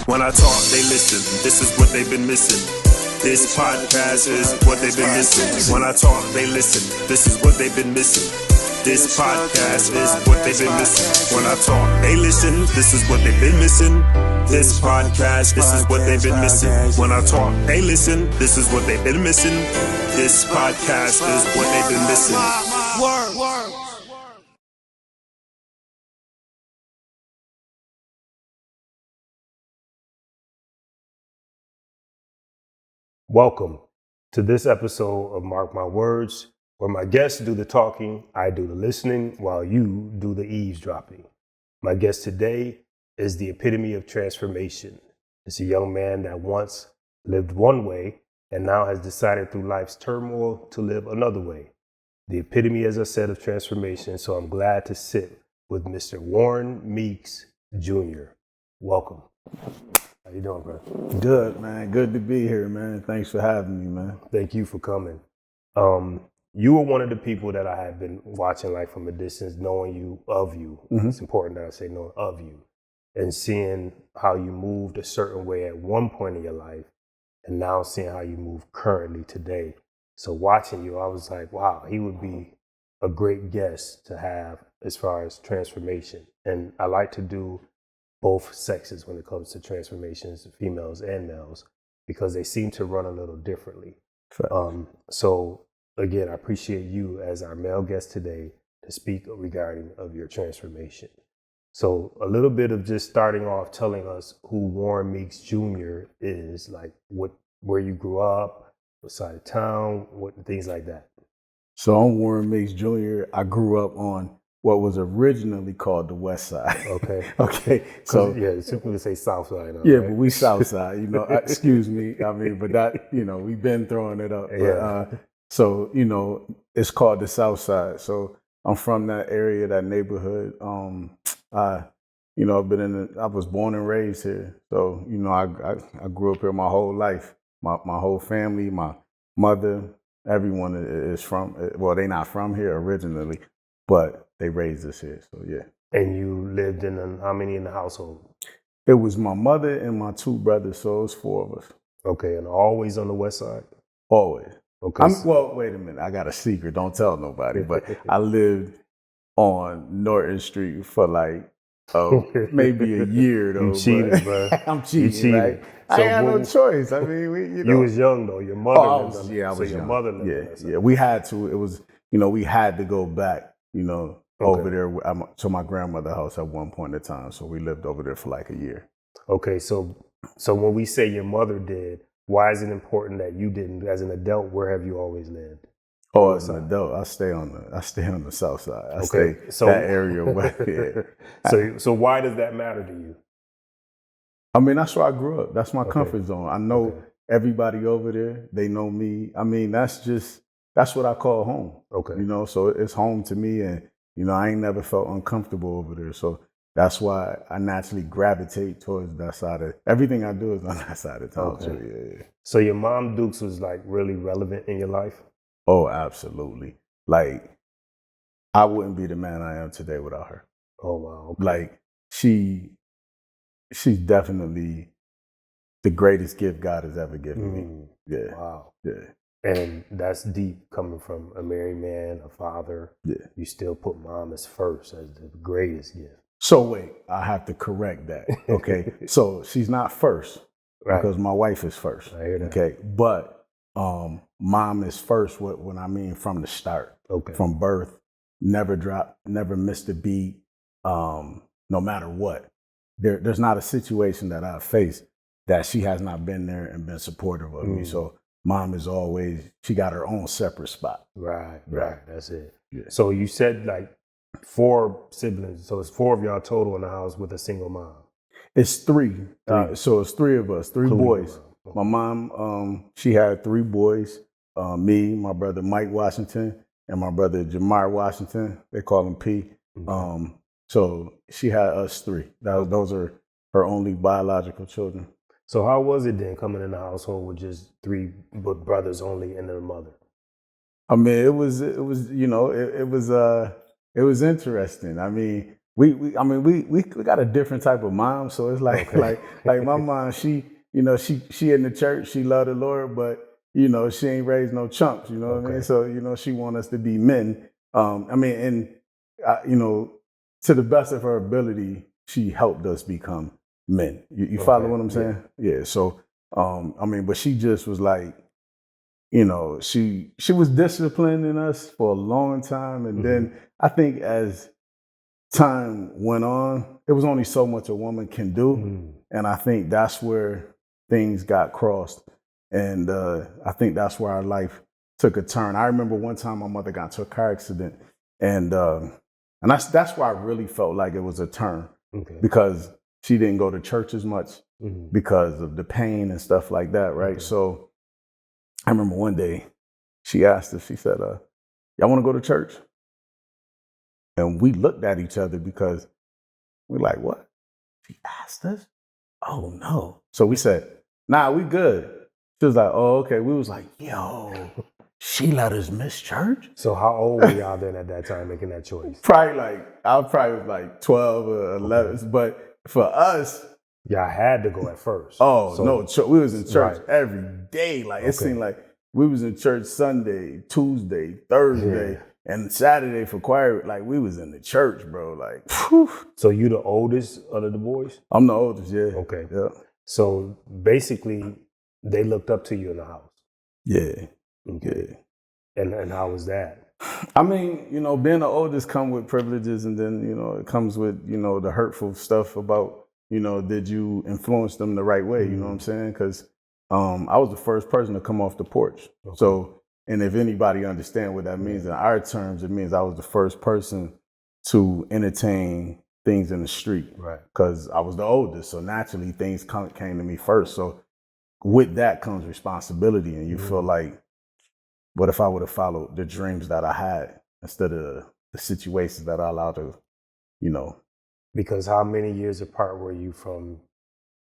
When I talk, they listen. This is what they've been missing. This podcast is what they've been missing. When I talk, they listen. This is what they've been missing. This podcast is what they've been missing. When I talk, they listen. This is what they've been missing. This podcast, this is what they've been missing. When I talk, they listen. This is what they've been missing. This podcast is what they've been missing. Word. Welcome to this episode of Marc My Words, where my guests do the talking, I do the listening, while you do the eavesdropping. My guest today is the epitome of transformation. It's a young man that once lived one way and now has decided through life's turmoil to live another way. The epitome, as I said, of transformation, so I'm glad to sit with Mr. Warren Meeks Jr. Welcome. How you doing, bro? Good, man. Good to be here, man. Thanks for having me, man. Thank you for coming. You were one of the people that I had been watching like from a distance, knowing you, of you. Mm-hmm. It's important that I say knowing of you and seeing how you moved a certain way at one point in your life and now seeing how you move currently today. So watching you, I was like, wow, he would be a great guest to have as far as transformation. And I like to do both sexes when it comes to transformations, females and males, because they seem to run a little differently. So again, I appreciate you as our male guest today to speak regarding of your transformation. So a little bit of just starting off telling us who Warren Meeks Jr. is, like where you grew up, what side of town, things like that. So I'm Warren Meeks Jr. I grew up on what was originally called the West Side. Okay. So yeah, simply say South Side. Yeah, right? but we South Side. Excuse me. I mean, but that we've been throwing it up. Yeah. But, so it's called the South Side. So I'm from that area, that neighborhood. I was born and raised here. So I grew up here my whole life. My whole family, my mother, everyone is from. Well, they not from here originally, but they raised us here, so yeah. And you lived how many in the household? It was my mother and my two brothers, so it was four of us. Okay, and always on the West Side? Always. Okay. Well, wait a minute. I got a secret. Don't tell nobody. But I lived on Norton Street for like maybe a year, though. You cheated, bro. I'm cheating, cheated. right? So I had no choice. I mean, You was young, though. Your mother I was young. Your mother lived Yeah. We had to. It was, we had to go back, over there to my grandmother's house at one point in time. So we lived over there for like a year. Okay, so when we say your mother did, why is it important that you didn't? As an adult, where have you always lived? Oh, as an adult, I stay on the South Side. I stay that area where. Yeah. So why does that matter to you? I mean, that's where I grew up. That's my comfort zone. I know everybody over there. They know me. I mean, that's what I call home. Okay. So it's home to me, and I ain't never felt uncomfortable over there. So that's why I naturally gravitate towards that side of everything I do is on that side of town. Okay. Yeah. So your mom Dukes was like really relevant in your life? Oh, absolutely. Like, I wouldn't be the man I am today without her. Oh wow. Okay. Like she's definitely the greatest gift God has ever given me. Yeah. Wow. Yeah. And that's deep coming from a married man, a father. Yeah. You still put mom as first, as the greatest gift. So wait, I have to correct that. Okay. So she's not first, right? Because my wife is first. I hear that. Okay. But mom is first when I mean from the start. Okay. From birth, never dropped, never missed a beat, no matter what. There's not a situation that I've faced that she has not been there and been supportive of me. So mom is always, she got her own separate spot. Right. That's it. Yeah. So you said like 4 siblings. So it's 4 of y'all total in the house with a single mom. It's 3. So it's 3 of us, 3 Including boys. Okay. My mom, she had 3 boys, me, my brother Mike Washington, and my brother Jamar Washington. They call him P. Okay. So she had us 3. Those are her only biological children. So how was it then coming in the household with just 3 brothers only and their mother? I mean, it was interesting. I mean, I mean, we got a different type of mom. So it's like, like my mom, she in the church, she loved the Lord, but, she ain't raised no chumps, you know what I mean? So, she want us to be men. I mean, and, to the best of her ability, she helped us become men. You follow what I'm saying? Yeah. So, I mean, but she just was like, she was disciplining us for a long time. And then I think as time went on, it was only so much a woman can do. And I think that's where things got crossed. And I think that's where our life took a turn. I remember one time my mother got into a car accident, and that's why I really felt like it was a turn, because she didn't go to church as much because of the pain and stuff like that, right? So I remember one day she asked us, she said, y'all want to go to church? And we looked at each other because we're like, what? She asked us? Oh, no. So we said, nah, we good. She was like, oh, okay. We was like, yo, she let us miss church? So how old were y'all then at that time making that choice? I was like 12 or 11. But for us, y'all had to go at first. Oh, so, no. We was in church every day. Like, it seemed like we was in church Sunday, Tuesday, Thursday, and Saturday for choir. Like, we was in the church, bro. Like, whew. So you the oldest of the boys? I'm the oldest, yeah. Okay. Yeah. So basically, they looked up to you in the house. Yeah. Okay. Yeah. And how was that? I mean, being the oldest come with privileges, and then, it comes with, the hurtful stuff about, did you influence them the right way? You know what I'm saying? Because I was the first person to come off the porch. Okay. So, and if anybody understand what that means in our terms, it means I was the first person to entertain things in the street. Right. Because I was the oldest. So naturally, things came to me first. So with that comes responsibility. And you feel like, what if I would have followed the dreams that I had instead of the situations that I allowed to, Because how many years apart were you from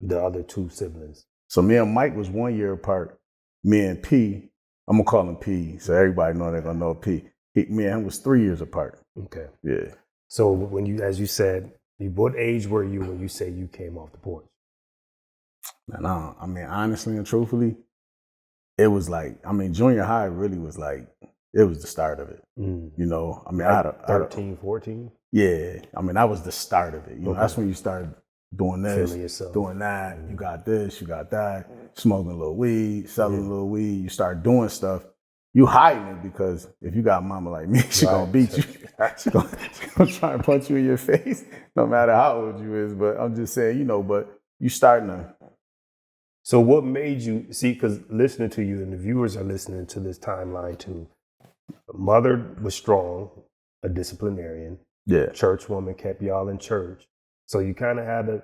the other two siblings? So me and Mike was 1 year apart. Me and P, I'm going to call him P, so everybody know they're going to know P. Me and him was 3 years apart. Okay. Yeah. So when you, as you said, what age were you when you say you came off the porch? Man, I mean, honestly and truthfully, it was like, junior high really was like, it was the start of it. I mean, like I had 13, 14? Yeah. I mean, that was the start of it. That's when you started doing this, doing that. You got this, you got that, smoking a little weed, selling a little weed. You start doing stuff. You hiding it because if you got a mama like me, she gonna beat you. She gonna try and punch you in your face, no matter how old you is. But I'm just saying, but you starting to. So what made you see? Because listening to you and the viewers are listening to this timeline too. Mother was strong, a disciplinarian. Yeah. Church woman kept y'all in church. So you kind of had a,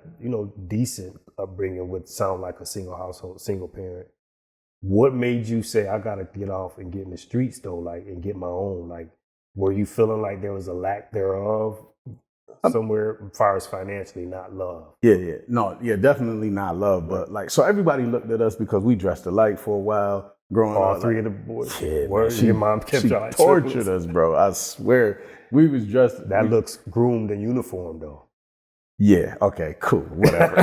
decent upbringing with sound like a single household, single parent. What made you say, I got to get off and get in the streets though, like, and get my own? Like, were you feeling like there was a lack thereof somewhere as far as financially, not love? Yeah. No, yeah, definitely not love. But like, so everybody looked at us because we dressed alike for a while growing up. All three of the boys? Yeah, your mom kept y'all like tortured us, bro. I swear. We was dressed. That looks groomed and uniform though. Yeah. Okay. Cool. Whatever.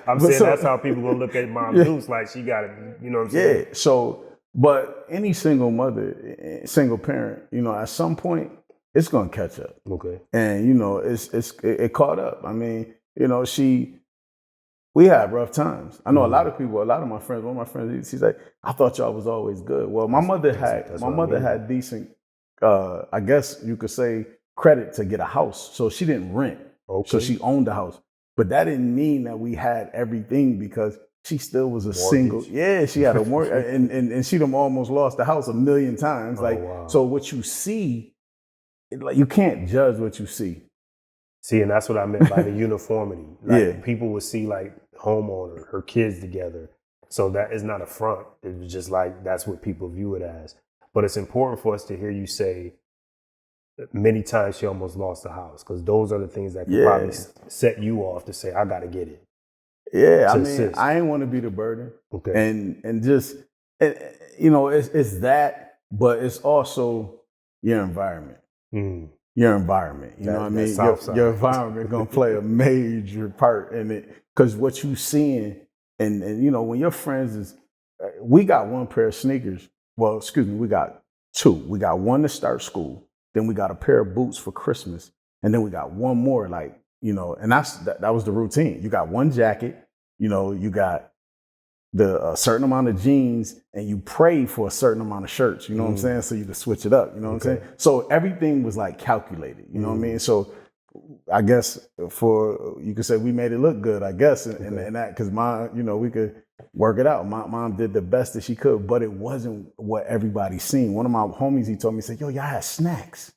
I'm saying that's how people gonna look at Mom Deuce, like she got it. You know what I'm saying? Yeah. So, but any single mother, single parent, at some point it's gonna catch up. Okay. And it caught up. I mean, we had rough times. I know a lot of people. A lot of my friends. One of my friends, she's like, I thought y'all was always good. Well, my mother had decent. I guess you could say credit to get a house. So she didn't rent. Okay. So she owned the house. But that didn't mean that we had everything because she still was a single. Yeah, she had a mortgage and she done almost lost the house 1 million times. Wow. So what you see, you can't judge what you see. See, and that's what I meant by the uniformity. People would see like homeowner, her kids together. So that is not a front. It was just like, that's what people view it as. But it's important for us to hear you say, many times she almost lost the house, because those are the things that could probably set you off to say, I got to get it. Yeah, I mean, I ain't want to be the burden. Okay. And just, it's that, but it's also your environment. your environment. You know what I mean? Your environment gonna play a major part in it, because what you seeing, and you know, when your friends is, we got one pair of sneakers. Well, excuse me, we got two. We got one to start school, then we got a pair of boots for Christmas, and then we got one more, like, you know, and that was the routine. You got one jacket, you know, you got a certain amount of jeans, and you pray for a certain amount of shirts, you know what I'm saying? So you can switch it up, you know what I'm saying? So everything was like calculated, you know what I mean? So I guess you could say we made it look good, I guess, and that, because you know, we could work it out. My mom did the best that she could, but it wasn't what everybody seen. One of my homies, he told me, he said, yo, y'all had snacks.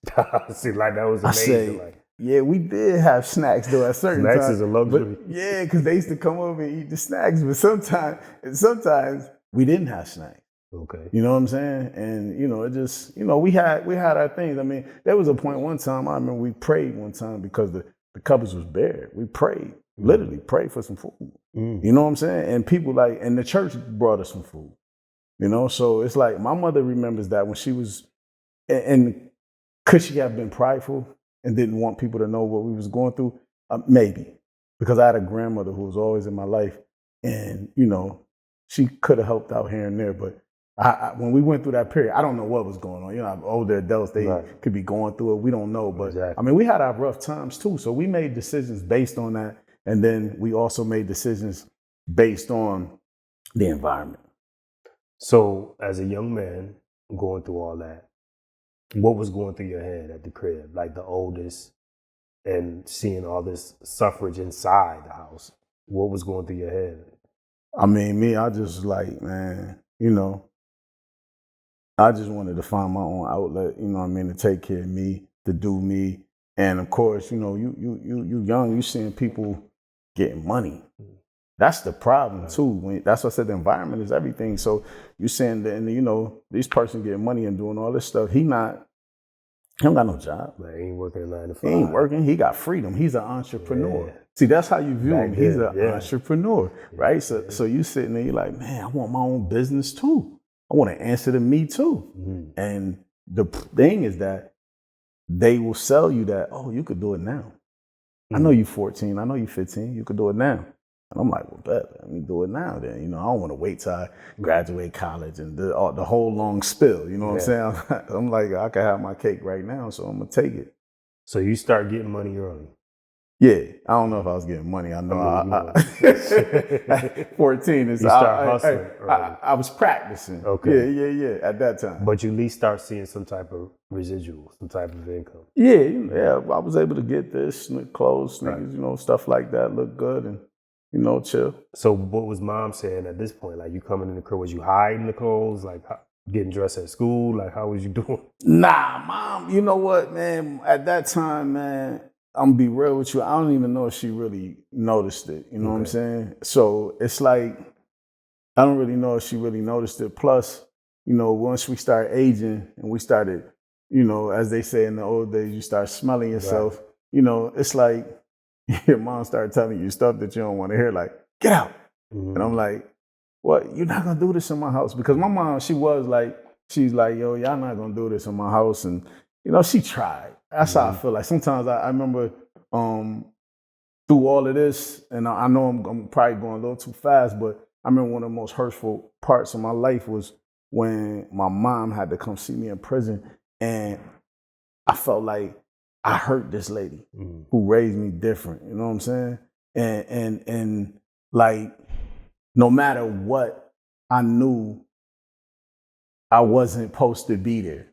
See, like, that was amazing. I said, yeah, we did have snacks though at certain times. Snacks is a luxury. But, yeah, because they used to come over and eat the snacks, but sometimes we didn't have snacks. Okay. You know what I'm saying? And, you know, it just, you know, we had our things. I mean, there was a point one time, I remember we prayed one time because the cupboards was bare. We prayed, literally prayed for some food. You know what I'm saying? And people and the church brought us some food. You know, so it's like my mother remembers that when she was, and could she have been prideful and didn't want people to know what we was going through? Maybe. Because I had a grandmother who was always in my life, and, you know, she could have helped out here and there, but when we went through that period, I don't know what was going on. You know, older adults, they could be going through it. We don't know. But I mean, we had our rough times too. So we made decisions based on that. And then we also made decisions based on the environment. So as a young man going through all that, what was going through your head at the crib? Like the oldest, and seeing all this suffrage inside the house, what was going through your head? I mean, I just like, man, you know, I just wanted to find my own outlet, you know what I mean, to take care of me, to do me. And of course, you know, you young, you seeing people getting money. That's the problem too. That's what I said, the environment is everything. So you saying that, and you know, this person getting money and doing all this stuff, he don't got no job. Man, he ain't working 9 to 5. He ain't working. He got freedom. He's an entrepreneur. Yeah. See, that's how you view him. He's an entrepreneur, right? So you sitting there, you're like, man, I want my own business too. I want to answer to me too. And the thing is that they will sell you that, oh, you could do it now. I know you 14. I know you 15. You could do it now. And I'm like, well, let me do it now then. You know, I don't want to wait till I graduate college and the whole long spill. You know what I'm saying? I'm like, I can have my cake right now, so I'm going to take it. So you start getting money early? Yeah. I don't know if I was getting money. I know. 14 is... You start hustling early. I was practicing. Okay. Yeah, at that time. But you at least start seeing some type of residual, some type of income. Yeah. I was able to get this, clothes, sneakers, you know, stuff like that, look good and, you know, chill. So what was mom saying at this point? Like, you coming in the crib, was you hiding the clothes? Like, getting dressed at school? Like, how was you doing? Nah, mom, you know what, man? At that time, man, I'm gonna be real with you, I don't even know if she really noticed it. You know what I'm saying? So it's like, I don't really know if she really noticed it. Plus, you know, once we started aging and we started, you know, as they say in the old days, you start smelling yourself, you know, it's like your mom started telling you stuff that you don't want to hear, like, get out. And I'm like, what? You're not gonna do this in my house? Because my mom, she's like, yo, y'all not gonna do this in my house. And, you know, she tried. That's how I feel. Like sometimes I remember through all of this, and I know I'm probably going a little too fast, but I remember one of the most hurtful parts of my life was when my mom had to come see me in prison, and I felt like I hurt this lady who raised me different. You know what I'm saying? And like, no matter what, I knew I wasn't supposed to be there.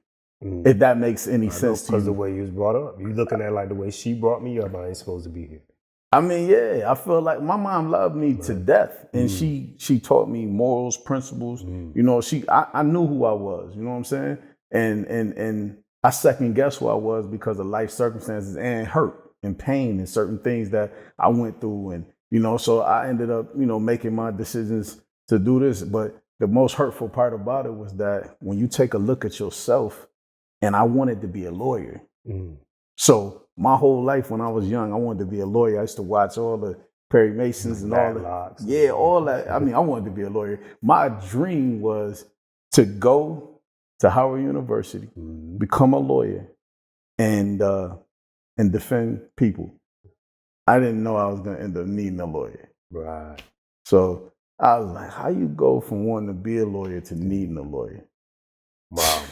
If that makes any sense to you. Because the way you was brought up. You looking at like the way she brought me up, I ain't supposed to be here. I mean, yeah, I feel like my mom loved me to death. And she taught me morals, principles. You know, I knew who I was, you know what I'm saying? And I second guessed who I was because of life circumstances and hurt and pain and certain things that I went through. And, you know, so I ended up, you know, making my decisions to do this. But the most hurtful part about it was that when you take a look at yourself, and I wanted to be a lawyer. So my whole life when I was young, I wanted to be a lawyer. I used to watch all the Perry Masons and all that. Yeah, all that. I mean, I wanted to be a lawyer. My dream was to go to Howard University, become a lawyer, and defend people. I didn't know I was going to end up needing a lawyer. Right. So I was like, how you go from wanting to be a lawyer to needing a lawyer? Wow.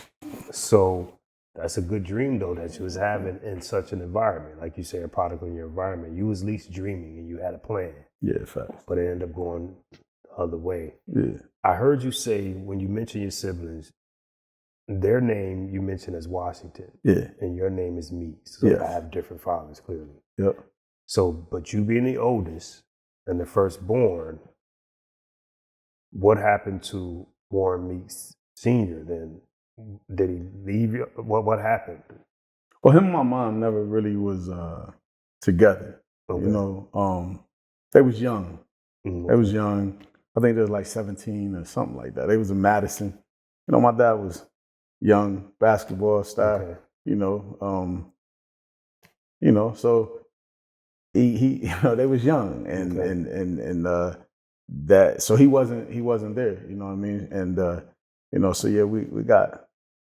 So that's a good dream, though, that you was having in such an environment. Like you say, a product of your environment. You was at least dreaming and you had a plan. Yeah, facts. But it ended up going the other way. Yeah. I heard you say, when you mentioned your siblings, their name you mentioned as Washington. Yeah. And your name is Meeks. So Yes. I have different fathers, clearly. Yep. So, but you being the oldest and the firstborn, what happened to Warren Meeks Jr. then? Did he leave you? What happened? Well, him and my mom never really was together. Okay. You know, they was young. Mm-hmm. They was young. I think they was like 17 or something like that. They was in Madison. You know, my dad was young, basketball star. Okay. You know, so he you know, they was young, and Okay. and that, so he wasn't there. You know what I mean? And you know, so yeah, we got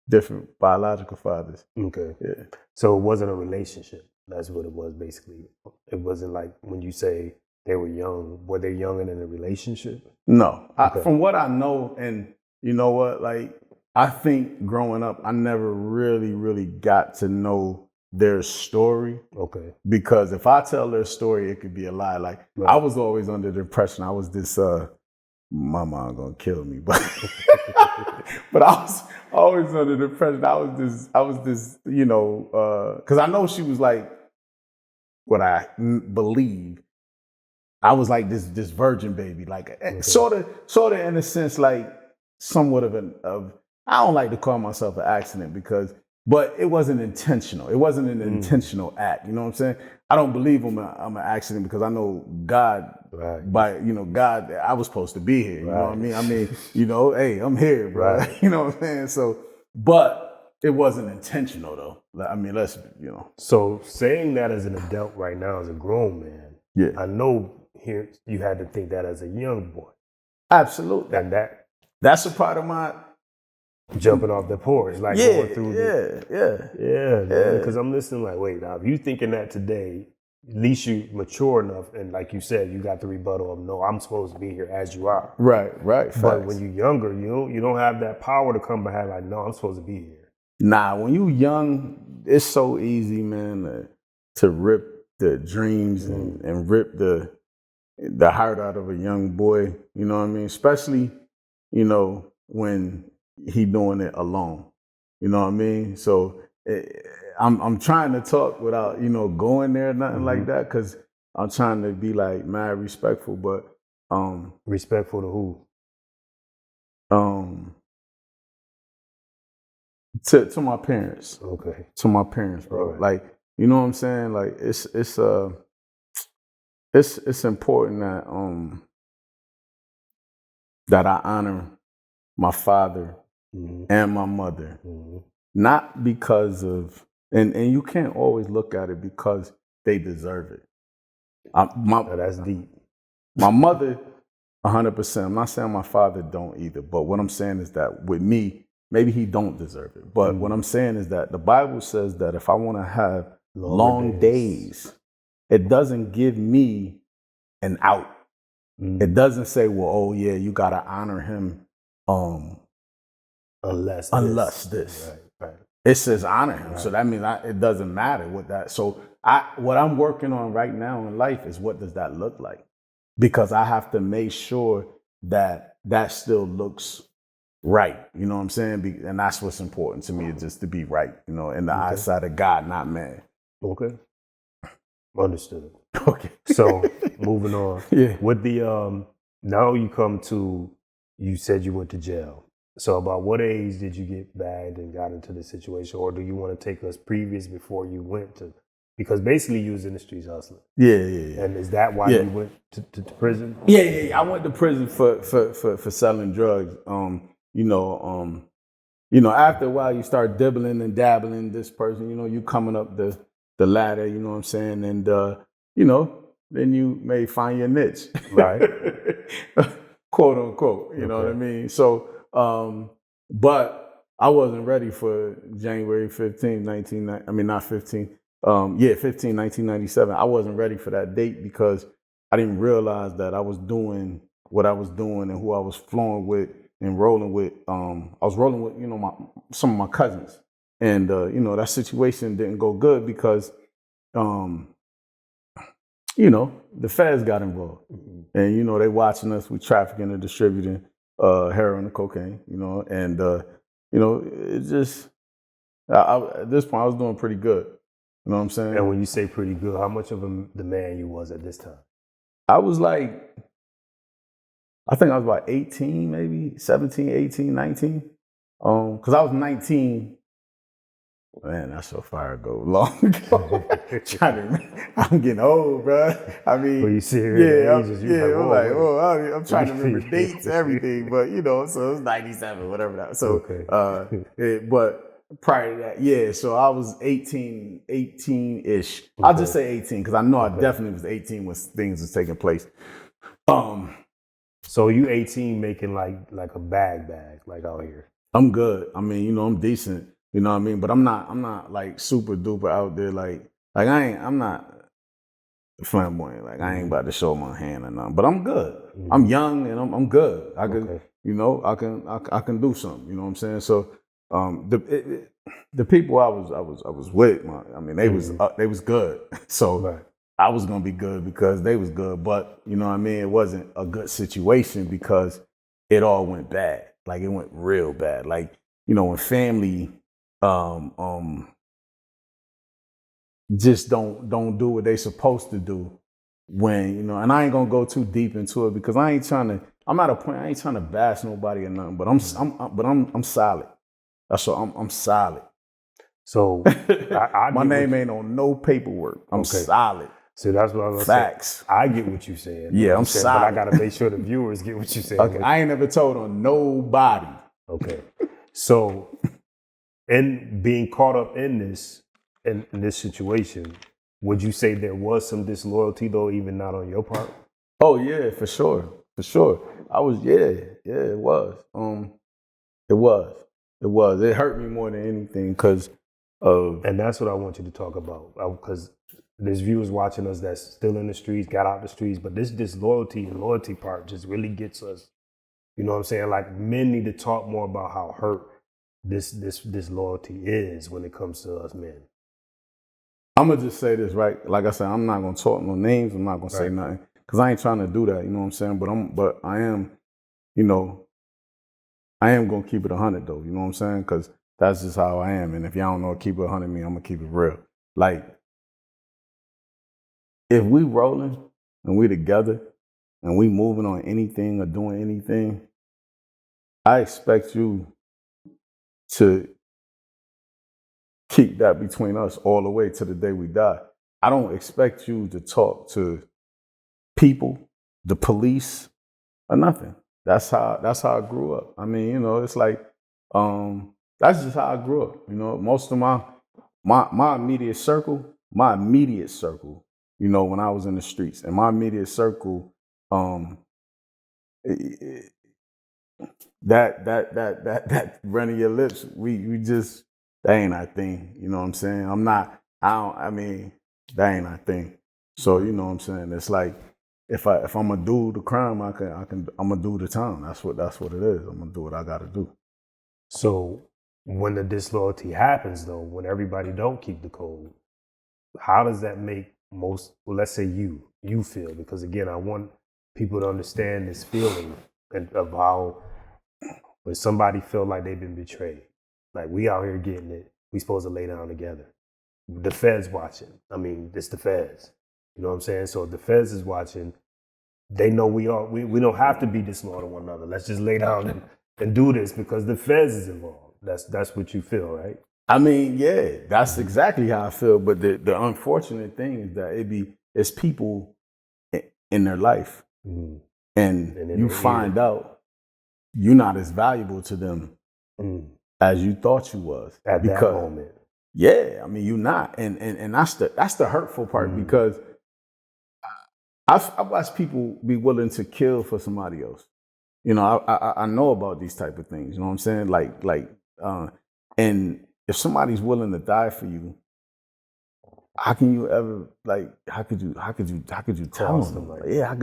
different biological fathers. Okay. Yeah. So it wasn't a relationship. That's what it was, basically. It wasn't like when you say they were young. Were they young and in a relationship? No. Okay. From what I know, and you know what, like, I think growing up, I never really got to know their story. Okay. Because if I tell their story, it could be a lie. Like, Right. I was always under the impression I was this, my mom gonna kill me, but but I was always under the impression I was this, you know, because I know she was like, what I believe, I was like this virgin baby, like sort of in a sense, like somewhat of I don't like to call myself an accident but it wasn't intentional. It wasn't an intentional act. You know what I'm saying? I don't believe I'm an accident, because I know God, Right. by, you know, God, I was supposed to be here. You know what I Right. mean? I mean, you know, hey, I'm here, bro. Right. You know what I'm saying? So, but it wasn't intentional, though. I mean, let's, you know. So saying that as an adult right now, as a grown man, Yeah. I know here you had to think that as a young boy. Absolutely. And that That's a part of my... jumping off the porch, like going through Yeah. because I'm listening like, wait, now if you thinking that today, at least you mature enough, and like you said, you got the rebuttal of, no, I'm supposed to be here as you are. Right. But Facts. when you're younger, you don't have that power to come behind like, no, I'm supposed to be here. Nah, when you young, it's so easy, man, to rip the dreams and rip the heart out of a young boy. You know what I mean? Especially, you know, when he doing it alone. You know what I mean? So I'm trying to talk without, you know, going there or nothing like that, because I'm trying to be like mad respectful, but Respectful to who? To my parents. Okay. To my parents, bro. Right. Like, you know what I'm saying? Like, it's important that I honor my father and my mother. Not because of, and you can't always look at it because they deserve it. Now that's deep. My mother, 100%. I'm not saying my father don't either, but what I'm saying is that with me, maybe he don't deserve it. But what I'm saying is that the Bible says that if I want to have long days, it doesn't give me an out. It doesn't say, well, oh yeah, you got to honor him unless this. Right. It says honor him. Right. So that means it doesn't matter what that. So what I'm working on right now in life is, what does that look like? Because I have to make sure that still looks right. You know what I'm saying? And that's what's important to me, is just to be right, you know, in the eyesight of God, not man. Okay. Understood. Okay. So moving on. Yeah. With the now you said you went to jail. So about what age did you get bagged and got into the situation, or do you want to take us previous before you went to? Because basically you was in the streets hustling. Yeah. And is that why you went to prison? Yeah. I went to prison for selling drugs. You know, after a while you start dibbling and dabbling this person, you know, you coming up the ladder, you know what I'm saying? And, you know, then you may find your niche. Right. Quote unquote, you know what I mean? So, but I wasn't ready for January 15, 1990. I mean, not 15. 1997. I wasn't ready for that date because I didn't realize that I was doing what I was doing and who I was flowing with and rolling with. I was rolling with, some of my cousins. And, that situation didn't go good because, the feds got involved. And, they watching us. We trafficking and distributing heroin and cocaine, and, it just, at this point, I was doing pretty good. You know what I'm saying? And when you say pretty good, how much of the man you was at this time? I was like, I think I was about 18, maybe 17, 18, 19. Because I was 19. Man, that's so far ago, long ago. I'm getting old, bro. I mean, well, you serious? I'm trying to remember dates, everything, but so it was 97, whatever that. So, okay. But prior to that, so I was 18-ish. Okay. I'll just say 18 because I know I definitely was 18 when things was taking place. So you 18 making like a bag like out here? I'm good. I mean, I'm decent. You know what I mean? But I'm not like super duper out there. I'm not flamboyant. Like I ain't about to show my hand or nothing. But I'm good. Mm-hmm. I'm young and I'm good. I can, I can do something. You know what I'm saying? So the people I was with, they was good. So right. I was gonna be good because they was good. But it wasn't a good situation because it all went bad. Like it went real bad. Like when family just don't do what they supposed to do when and I ain't gonna go too deep into it because I'm at a point I ain't trying to bash nobody or nothing, but I'm solid. That's what I'm solid. So my name ain't on no paperwork. I'm solid. So that's what I was Facts. I get what you're saying. Yeah, I'm solid. But I gotta make sure the viewers get what you're saying. Okay, I ain't never told on nobody. Okay. So in being caught up in this situation, would you say there was some disloyalty though, even not on your part? Oh yeah, for sure. I was it was. It hurt me more than anything because of. And that's what I want you to talk about because there's viewers watching us that's still in the streets, got out the streets, but this disloyalty and loyalty part just really gets us. You know what I'm saying? Like men need to talk more about how hurt this loyalty is when it comes to us men. I'm gonna just say this, right? Like I said, I'm not gonna talk no names. I'm not gonna say nothing because I ain't trying to do that. You know what I'm saying? But I am, I am gonna keep it 100 though. You know what I'm saying? Because that's just how I am. And if y'all don't know what keep it 100 mean, I'm gonna keep it real. Like if we rolling and we together and we moving on anything or doing anything, I expect you to keep that between us all the way to the day we die. I don't expect you to talk to people, the police, or nothing. That's how I grew up. I mean, it's like that's just how I grew up. Most of my immediate circle, when I was in the streets, and my immediate circle, that running your lips, we just, that ain't our thing. You know what I'm saying? That ain't our thing. So you know what I'm saying? It's like if I'm gonna do the crime, I'm gonna do the time. That's what it is. I'm gonna do what I gotta do. So when the disloyalty happens though, when everybody don't keep the code, how does that make let's say you feel? Because again, I want people to understand this feeling of how when somebody feel like they've been betrayed, like we out here getting it, we supposed to lay down together. The feds watching. I mean, it's the feds. You know what I'm saying? So if the feds is watching, they know we don't have to be disloyal to one another. Let's just lay down and do this because the feds is involved. That's what you feel, right? I mean, yeah, that's exactly how I feel. But the unfortunate thing is that it's people in their life, and you find out you're not as valuable to them as you thought you was at that moment. Yeah, I mean, you're not, and that's the hurtful part because I watch people be willing to kill for somebody else. I know about these type of things. You know what I'm saying? Like And if somebody's willing to die for you, how can you ever how could you tell them? Like, yeah, how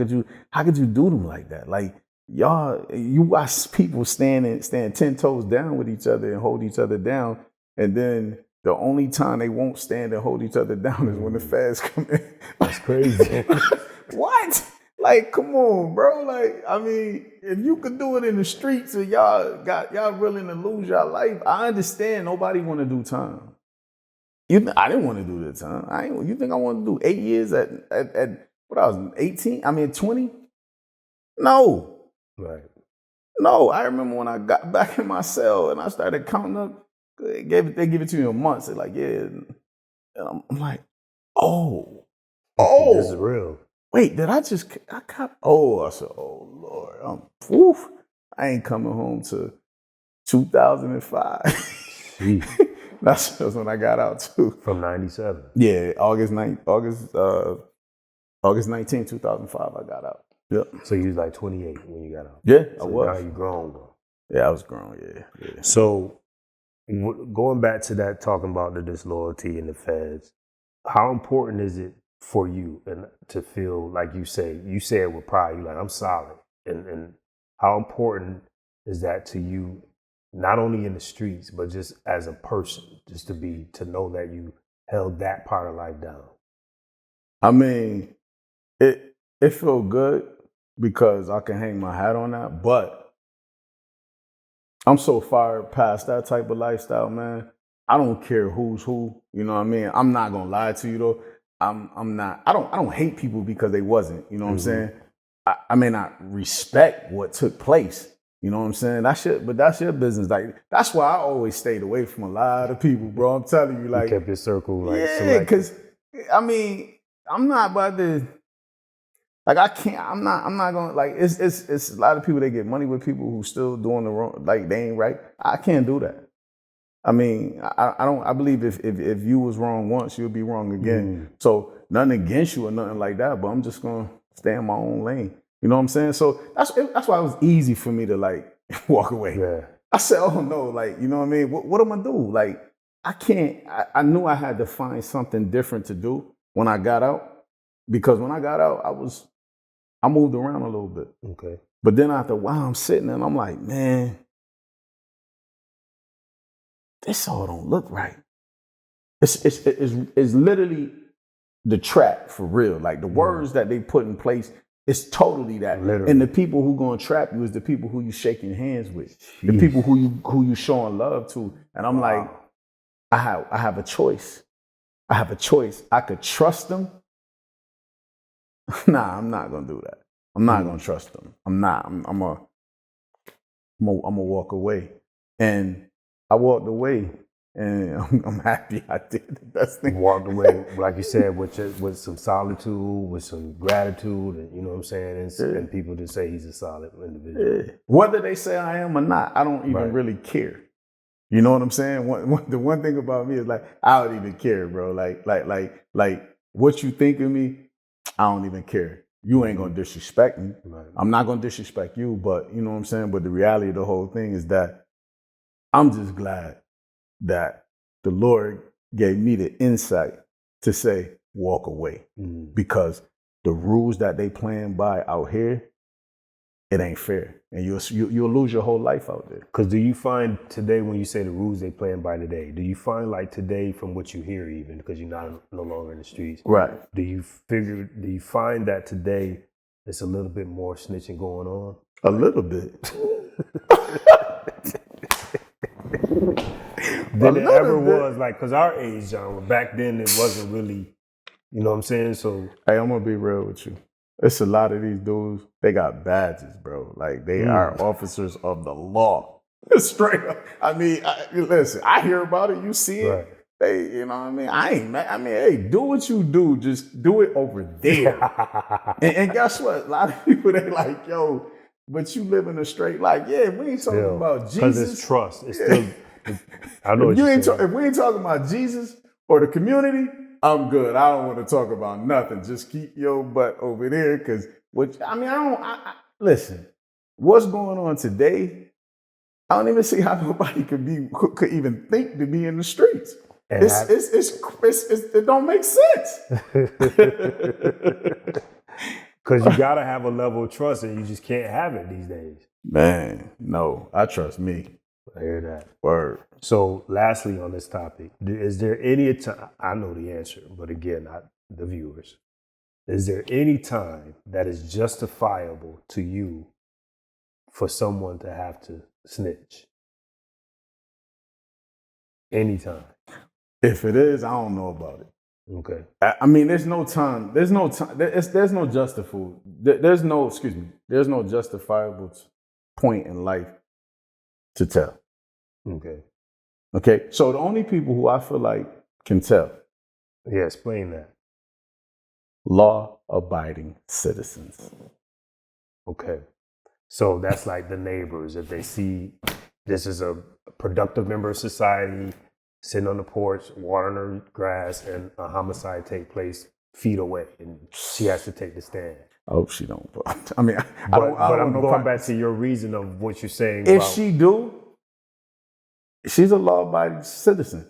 could you do them like that? Like, y'all, you watch people stand 10 toes down with each other and hold each other down, and then the only time they won't stand and hold each other down is when the feds come in. That's crazy. What? Like, come on, bro. Like, I mean, if you could do it in the streets and y'all willing to lose your life, I understand nobody want to do time. I didn't want to do the time. You think I want to do 8 years at what I was 18? I mean 20? No. Right. No, I remember when I got back in my cell and I started counting up. They give it to me in months. They're like, yeah. And I'm like, oh, this is real. Wait, did I said, oh Lord, I ain't coming home to 2005. That's when I got out too. From 97. Yeah, August 19, 2005, I got out. Yep. So you was like 28 when you got out. Yeah, so I was. Now you grown, bro. Yeah, I was grown. Yeah. So going back to that, talking about the disloyalty and the feds, how important is it for you and to feel like you say it with pride? You're like, I'm solid, and how important is that to you? Not only in the streets, but just as a person, just to know that you held that part of life down. I mean, it felt good because I can hang my hat on that, but I'm so far past that type of lifestyle, man. I don't care who's who. You know what I mean? I'm not gonna lie to you though. I'm not. I don't hate people because they wasn't. You know what I'm saying? I may not respect what took place. You know what I'm saying? That's your business. Like, that's why I always stayed away from a lot of people, bro. I'm telling you, like, you kept your circle, like, yeah, because I mean, I'm not about to, like, I can't. I'm not gonna, like, it's a lot of people that get money with people who still doing the wrong, like, they ain't right. I can't do that. I mean, I believe if you was wrong once, you'll be wrong again. So nothing against you or nothing like that, but I'm just gonna stay in my own lane. You know what I'm saying? So that's why it was easy for me to, like, walk away. Yeah. I said, oh no, like, you know what I mean? What am I do? Like, I can't. I knew I had to find something different to do when I got out, because when I got out, I moved around a little bit. Okay. But then after a while, I'm sitting and I'm like, man, this all don't look right. It's literally the trap for real. Like, the words that they put in place, it's totally that. Literally. And the people who gonna trap you is the people who you shaking hands with, the people who you showing love to. And I'm like, I have a choice. I could trust them. Nah, I'm not gonna do that. I'm not gonna trust them. I'm not. I'm gonna walk away. And I walked away. And I'm happy I did the best thing. Walked away, like you said, with some solitude, with some gratitude, and you know what I'm saying, and people just say he's a solid individual. Yeah. Whether they say I am or not, I don't even really care. You know what I'm saying? The one thing about me is, like, I don't even care, bro. Like what you think of me, I don't even care. You ain't gonna disrespect me. Right. I'm not gonna disrespect you, but you know what I'm saying? But the reality of the whole thing is that I'm just glad that the Lord gave me the insight to say, walk away. Because the rules that they playing by out here, it ain't fair. And you'll lose your whole life out there. Because do you find today, when you say the rules they playing by today, do you find, like, today, from what you hear, even because you're no longer in the streets, right? Do you find that today it's a little bit more snitching going on? A little bit. Than it ever was, like, because our age, genre, back then it wasn't really, you know what I'm saying? So, hey, I'm gonna be real with you. It's a lot of these dudes, they got badges, bro. Like, they are officers of the law. Straight up. I mean, listen, I hear about it, you see it. Right. Hey, you know what I mean? I ain't mad. I mean, hey, do what you do, just do it over there. and guess what? A lot of people, they like, yo, but you live in a straight life. Yeah, we ain't talking about Jesus. Because it's trust. It's still, I know what you're saying. If we ain't talking about Jesus or the community, I'm good. I don't want to talk about nothing. Just keep your butt over there. Because, listen, what's going on today I don't even see how nobody could even think to be in the streets. And It don't make sense. Because you gotta have a level of trust, and you just can't have it these days. Man, no, I trust me. I hear that. Word. So, lastly, on this topic, is there any time? I know the answer, but again, not the viewers. Is there any time that is justifiable to you for someone to have to snitch? Anytime. If it is, I don't know about it. Okay. I mean, there's no time. There's no justifiable. There's no justifiable point in life to tell. Okay. Okay. So the only people who I feel like can tell. Yeah, explain that. Law-abiding citizens. Okay. So that's like the neighbors. If they see this is a productive member of society sitting on the porch, watering her grass, and a homicide take place feet away, and she has to take the stand. I hope she don't. I mean, but I'm going back to your reason of what you're saying. If she do, she's a law-abiding citizen.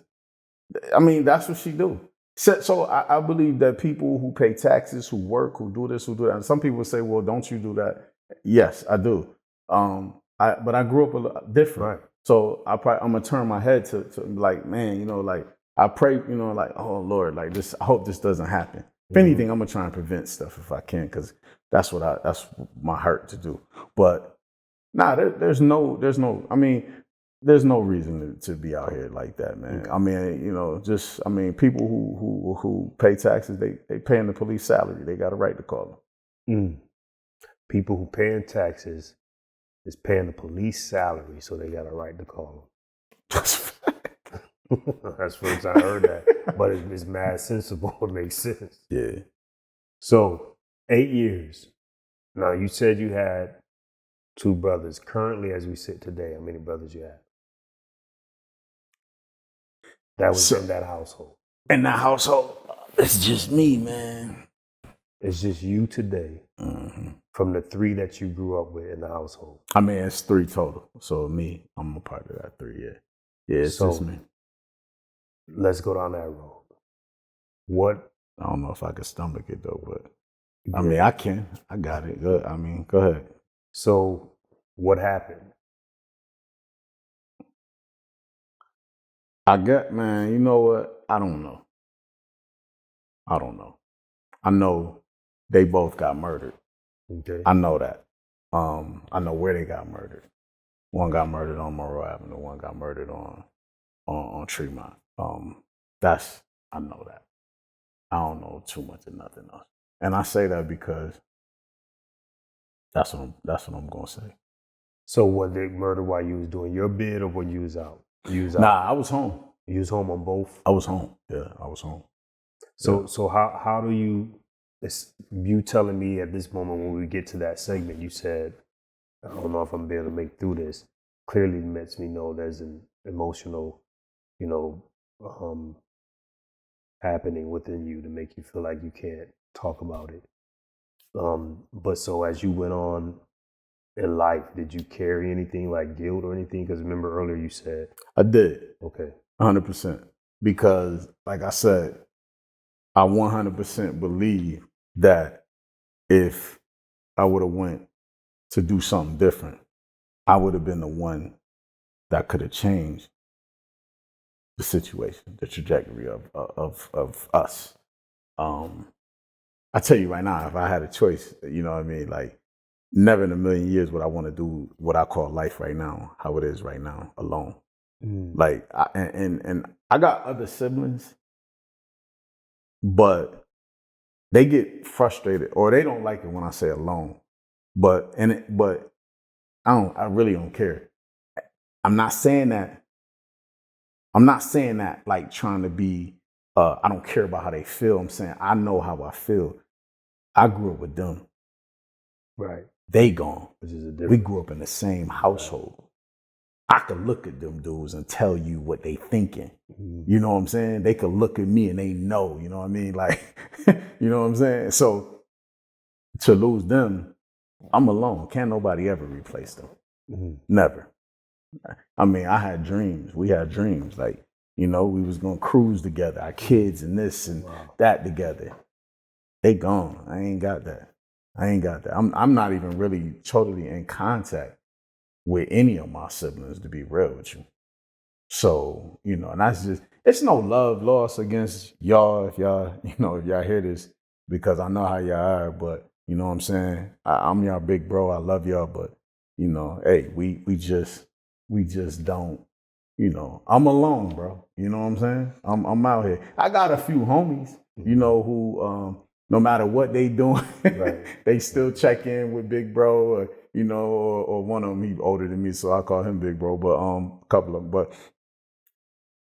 I mean, that's what she do. So I believe that people who pay taxes, who work, who do this, who do that. And some people say, "Well, don't you do that?" Yes, I do. But I grew up a little different. Right. So I'm gonna turn my head to like, man, like I pray, like, oh Lord, like this. I hope this doesn't happen. If anything, I'm gonna try and prevent stuff if I can, because that's my heart to do. But there's no. I mean, there's no reason to be out here like that, man. Okay. I mean, people who pay taxes, they paying the police salary. They got a right to call them. People who paying taxes is paying the police salary, so they got a right to call them. That's the first I heard that, but it's mad sensible. It makes sense. Yeah. So 8 years. Now you said you had 2 brothers. Currently, as we sit today, how many brothers you have? That was in that household. In that household, it's just me, man. It's just you today. Mm-hmm. From the 3 that you grew up with in the household. I mean, it's 3 total. So me, I'm a part of that 3. Yeah. Yeah, it's just me. Let's go down that road. What? I don't know if I can stomach it though, but I mean, I can. I got it. Good. I mean, go ahead. So what happened? Man, you know what? I don't know. I know they both got murdered. Okay. I know that. I know where they got murdered. One got murdered on Monroe Avenue. One got murdered on Tremont. I know that. I don't know too much of nothing else. And I say that because that's what I'm gonna say. So was they murdered while you was doing your bid, or when you was out? Nah, I was home. You was home on both? I was home. Yeah, I was home. So how do you? It's you telling me at this moment when we get to that segment, you said, I don't know if I'm able to make through this. Clearly lets me know there's an emotional, happening within you to make you feel like you can't talk about it. But so as you went on in life, did you carry anything like guilt or anything? Because remember earlier you said. I did. Okay. 100%. Because like I said, I 100% believe that if I would have went to do something different, I would have been the one that could have changed the situation, the trajectory of us. I tell you right now, if I had a choice, you know what I mean? Like, never in a million years would I want to do what I call life right now, how it is right now, alone. Like, and I got other siblings, but they get frustrated or they don't like it when I say alone. But I really don't care. I'm not saying that like trying to be, I don't care about how they feel. I'm saying I know how I feel. I grew up with them. Right. They gone. Which is a different. We grew up in the same household. Right. I could look at them dudes and tell you what they thinking. Mm-hmm. You know what I'm saying? They could look at me and they know, you know what I mean? Like, you know what I'm saying? So to lose them, I'm alone. Can't nobody ever replace them. Mm-hmm. Never. I mean, I had dreams. We had dreams. Like, you know, we was gonna cruise together, our kids and this and that together. They gone. I ain't got that. I'm not even really totally in contact with any of my siblings, to be real with you. So, you know, and that's just, it's no love lost against y'all if y'all hear this, because I know how y'all are, but you know what I'm saying? I'm y'all big bro. I love y'all, but you know, hey, we just don't, you know, I'm alone, bro. You know what I'm saying? I'm out here. I got a few homies, you know, who no matter what they doing, they still check in with big bro, or, you know, or one of them, he older than me, so I call him big bro, but a couple of them. But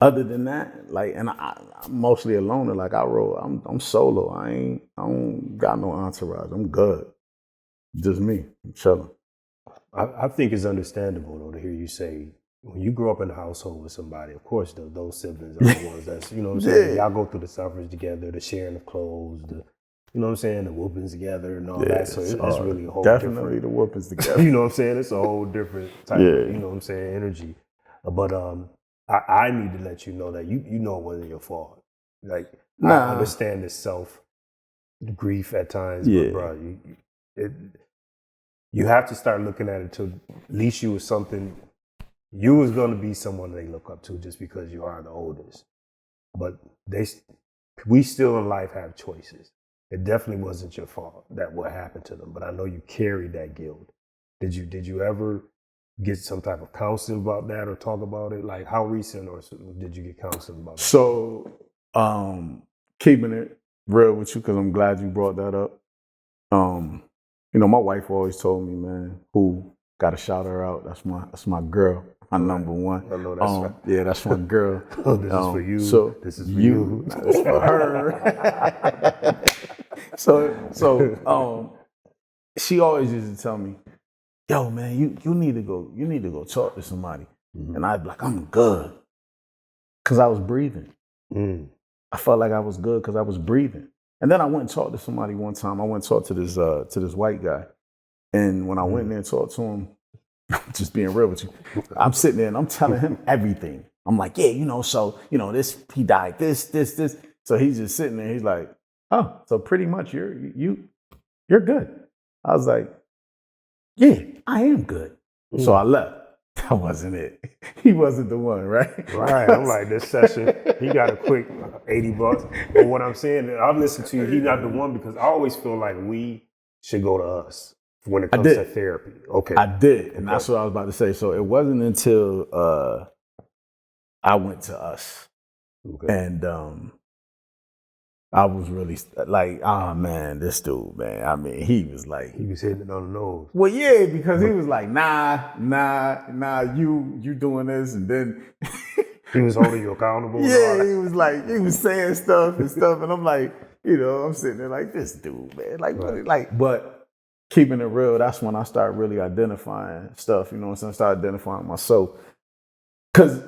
other than that, like, and I'm mostly a loner. Like I'm solo. I don't got no entourage. I'm good. Just me. I'm chilling. I think it's understandable though to hear you say, when you grow up in a household with somebody, of course those siblings are the ones that's, you know what I'm saying? Y'all go through the suffrage together, the sharing of clothes, the, you know what I'm saying, the whoopings together and all that. So it's really a whole definitely different, the whoopings together. you know what I'm saying? It's a whole different type of, you know what I'm saying, energy. But I need to let you know that you know it wasn't your fault. Like, I understand the self grief at times, but bro, you have to start looking at it to at least you was something. You was going to be someone they look up to just because you are the oldest. But we still in life have choices. It definitely wasn't your fault that what happened to them, but I know you carried that guilt. Did you ever get some type of counseling about that or talk about it? Like, how recent or did you get counseling about that? So, keeping it real with you, because I'm glad you brought that up. You know, my wife always told me, man, who got to shout her out. That's my girl. My number one. I know that's right. Yeah, that's my girl. This is for you. So this is for you. This is for her. so she always used to tell me, yo, man, you need to go talk to somebody. Mm-hmm. And I'd be like, I'm good. Cause I was breathing. I felt like I was good because I was breathing. And then I went and talked to somebody one time. I went and talked to this white guy. And when I went in there and talked to him, just being real with you, I'm sitting there and I'm telling him everything. I'm like, yeah, you know, so, you know, this, he died, this. So he's just sitting there. He's like, oh, so pretty much you're good. I was like, yeah, I am good. So I left. That wasn't it. He wasn't the one, right? Right. I'm like, this session, he got a quick $80. But what I'm saying, I've listened to you, he's not the one, because I always feel like we should go to us when it comes to therapy. Okay. I did. And that's what I was about to say. So it wasn't until I went to us. Okay. And I was really like, oh man, this dude, man. I mean, he was hitting it on the nose. Well, yeah, because he was like, nah, you doing this, and then he was holding you accountable. Yeah, he was saying stuff, and I'm like, you know, I'm sitting there like, this dude, man, but keeping it real, that's when I started really identifying stuff. You know what I'm saying? I started identifying myself, because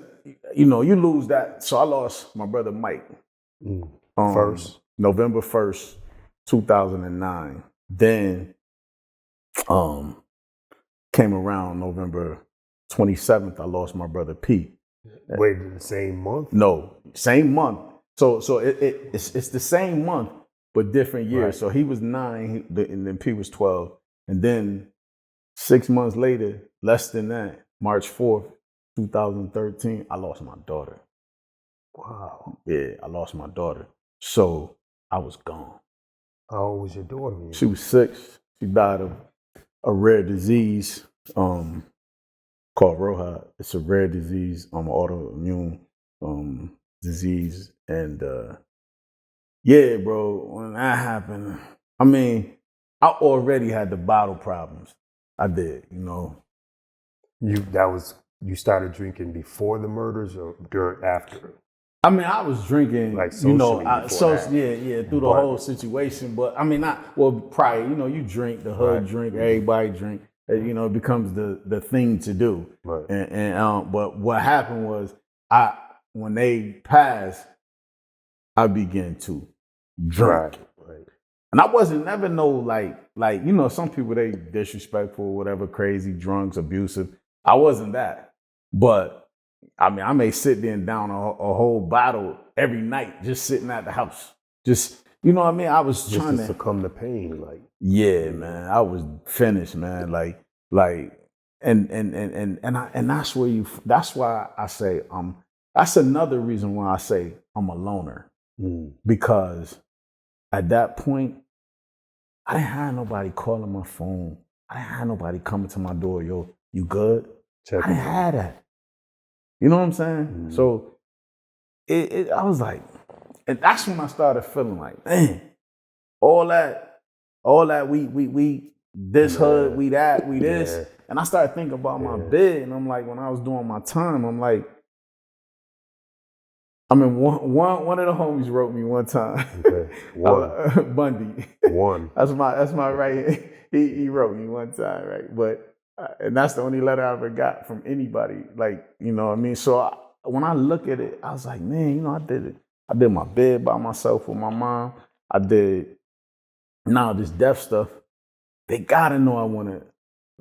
you know, you lose that. So I lost my brother Mike. November 1st, 2009. Then came around November 27th, I lost my brother Pete. Wait, the same month? No, same month. So it's the same month, but different years. Right. So he was 9, and then Pete was 12. And then 6 months later, less than that, March 4th, 2013, I lost my daughter. Wow. Yeah, I lost my daughter. So I was gone. How old was your daughter? She was 6. She died of a rare disease called ROHA. It's a rare disease, autoimmune disease. And yeah, bro, when that happened, I mean, I already had the bottle problems. I did, you know. You started drinking before the murders or after? I mean, I was drinking, like socially, through the whole situation. But I mean, prior, you know, you drink, the hood drink, everybody drink. You know, it becomes the thing to do. Right. But what happened was, when they passed, I began to drink. Right. And I wasn't never like you know, some people, they disrespectful, whatever, crazy, drunks, abusive. I wasn't that. But I mean, I may sit there and down a whole bottle every night, just sitting at the house. Just, you know what I mean? I was just trying to succumb to pain, like. Yeah, man. I was finished, man. And that's where that's why I say, that's another reason why I say I'm a loner. Because at that point, I didn't have nobody calling my phone. I didn't have nobody coming to my door, yo, you good? I didn't have that. You know what I'm saying? So I was like, and that's when I started feeling like, man, all that we this hood, we that, we this. Yeah. And I started thinking about my bed, and I'm like, when I was doing my time, I'm like, I mean, one of the homies wrote me one time. Okay. Bundy. One. That's my right. He wrote me one time, right? But and that's the only letter I ever got from anybody. Like, you know what I mean? So when I look at it, I was like, man, you know, I did it. I did my bed by myself with my mom. I did this death stuff. They gotta know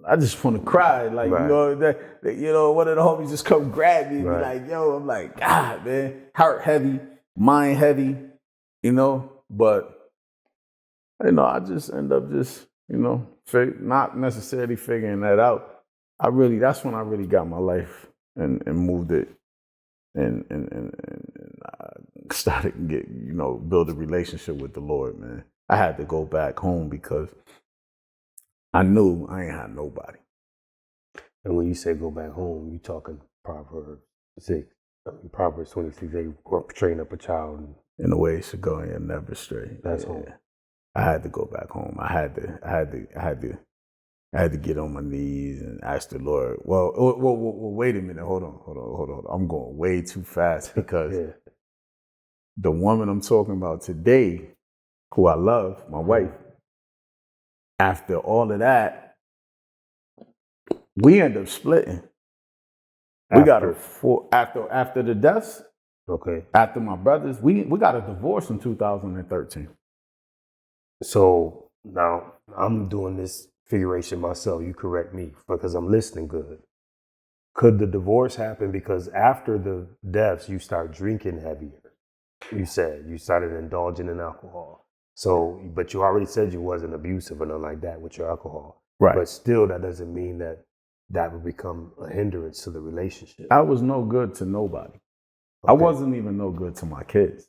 I just want to cry. Like, right. You know, one of the homies just come grab me and be like, yo, I'm like, God, man, heart heavy, mind heavy, you know, but, you know, I just end up just, you know, not necessarily figuring that out. That's when I really got my life and moved it and I started to get, you know, build a relationship with the Lord, man. I had to go back home because I knew I ain't had nobody. And when you say go back home, you talking Proverbs 6. Proverbs 26, they train up a child in the way it should go and never stray. That's home. I had to go back home. I had to get on my knees and ask the Lord. Well, wait a minute. Hold on. I'm going way too fast because the woman I'm talking about today, who I love, my wife, after all of that, we end up splitting. We got after the deaths. Okay. After my brothers, we got a divorce in 2013. So now I'm doing this figuration myself. You correct me because I'm listening good. Could the divorce happen because after the deaths you start drinking heavier? You said you started indulging in alcohol. So, but you already said you wasn't abusive or nothing like that with your alcohol. Right. But still, that doesn't mean that would become a hindrance to the relationship. I was no good to nobody. Okay. I wasn't even no good to my kids.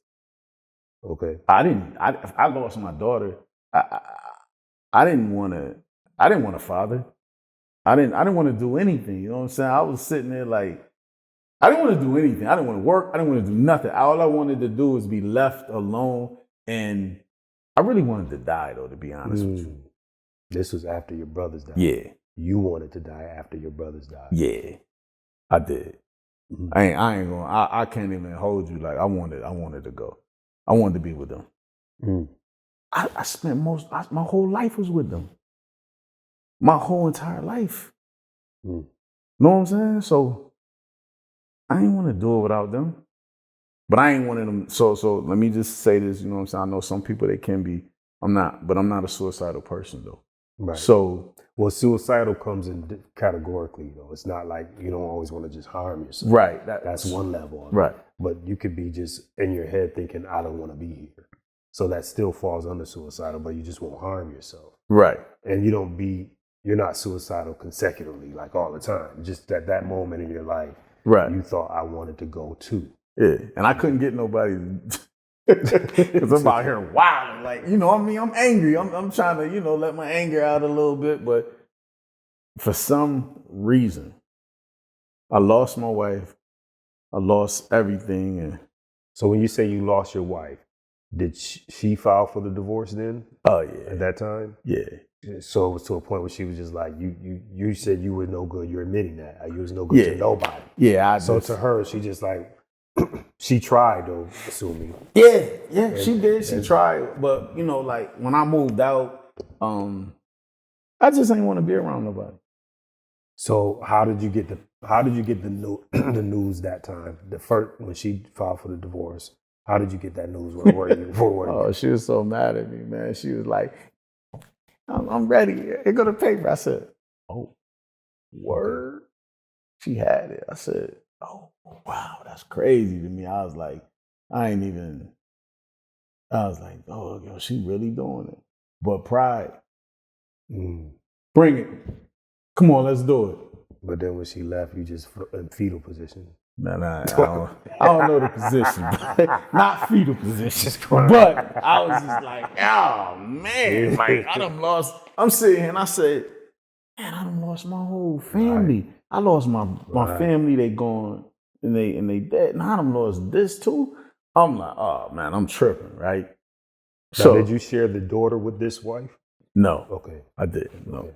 Okay. I lost my daughter. I didn't want a father. I didn't want to do anything. You know what I'm saying? I was sitting there like, I didn't want to do anything. I didn't want to work. I didn't want to do nothing. All I wanted to do was be left alone. And I really wanted to die, though, to be honest with you. This was after your brothers died. Yeah. You wanted to die after your brothers died. Yeah, I did. Mm-hmm. I ain't gonna. I can't even hold you. Like I wanted to go. I wanted to be with them. Mm. I spent my whole life was with them. My whole entire life. Mm. Know what I'm saying? So I ain't want to do it without them. But I ain't wanted them. So let me just say this. You know what I'm saying? I know some people they can be. I'm not. But I'm not a suicidal person though. Right. So. Well, suicidal comes in categorically, though. It's not like you don't always want to just harm yourself. Right. That's one level. Right. But you could be just in your head thinking, I don't want to be here. So that still falls under suicidal, but you just won't harm yourself. Right. And you're not suicidal consecutively, like all the time. Just at that moment in your life, right. You thought I wanted to go too. Yeah. And I couldn't get nobody because I'm out here wilding, like, you know, I mean, I'm angry. I'm trying to, you know, let my anger out a little bit, but for some reason, I lost my wife. I lost everything. And so when you say you lost your wife, did she file for the divorce then? Oh yeah. At that time? Yeah. So it was to a point where she was just like, you said you were no good. You're admitting that. You was no good to nobody. Yeah. So to her, she just like, she tried though, assuming. Yeah, she did. She tried, but you know, like when I moved out, I just ain't want to be around nobody. So how did you get the news that time? The first when she filed for the divorce, how did you get that news? Where were you? Oh, she was so mad at me, man. She was like, "I'm ready. Here go the paper." I said, "Oh, word." she had it. I said, oh, wow, that's crazy to me. I was like, I was like, oh, yo, she really doing it. But pride, bring it. Come on, let's do it. But then when she left, you just in fetal position. Man, I don't know the position. Not fetal position. But I was just like, oh, man. Like, I done lost. I'm sitting here and I said, man, I done lost my whole family. Right. I lost my family. They gone and they dead. And I done lost this too. I'm like, oh, man, I'm tripping, right? Now, so did you share the daughter with this wife? No. Okay. I didn't. No.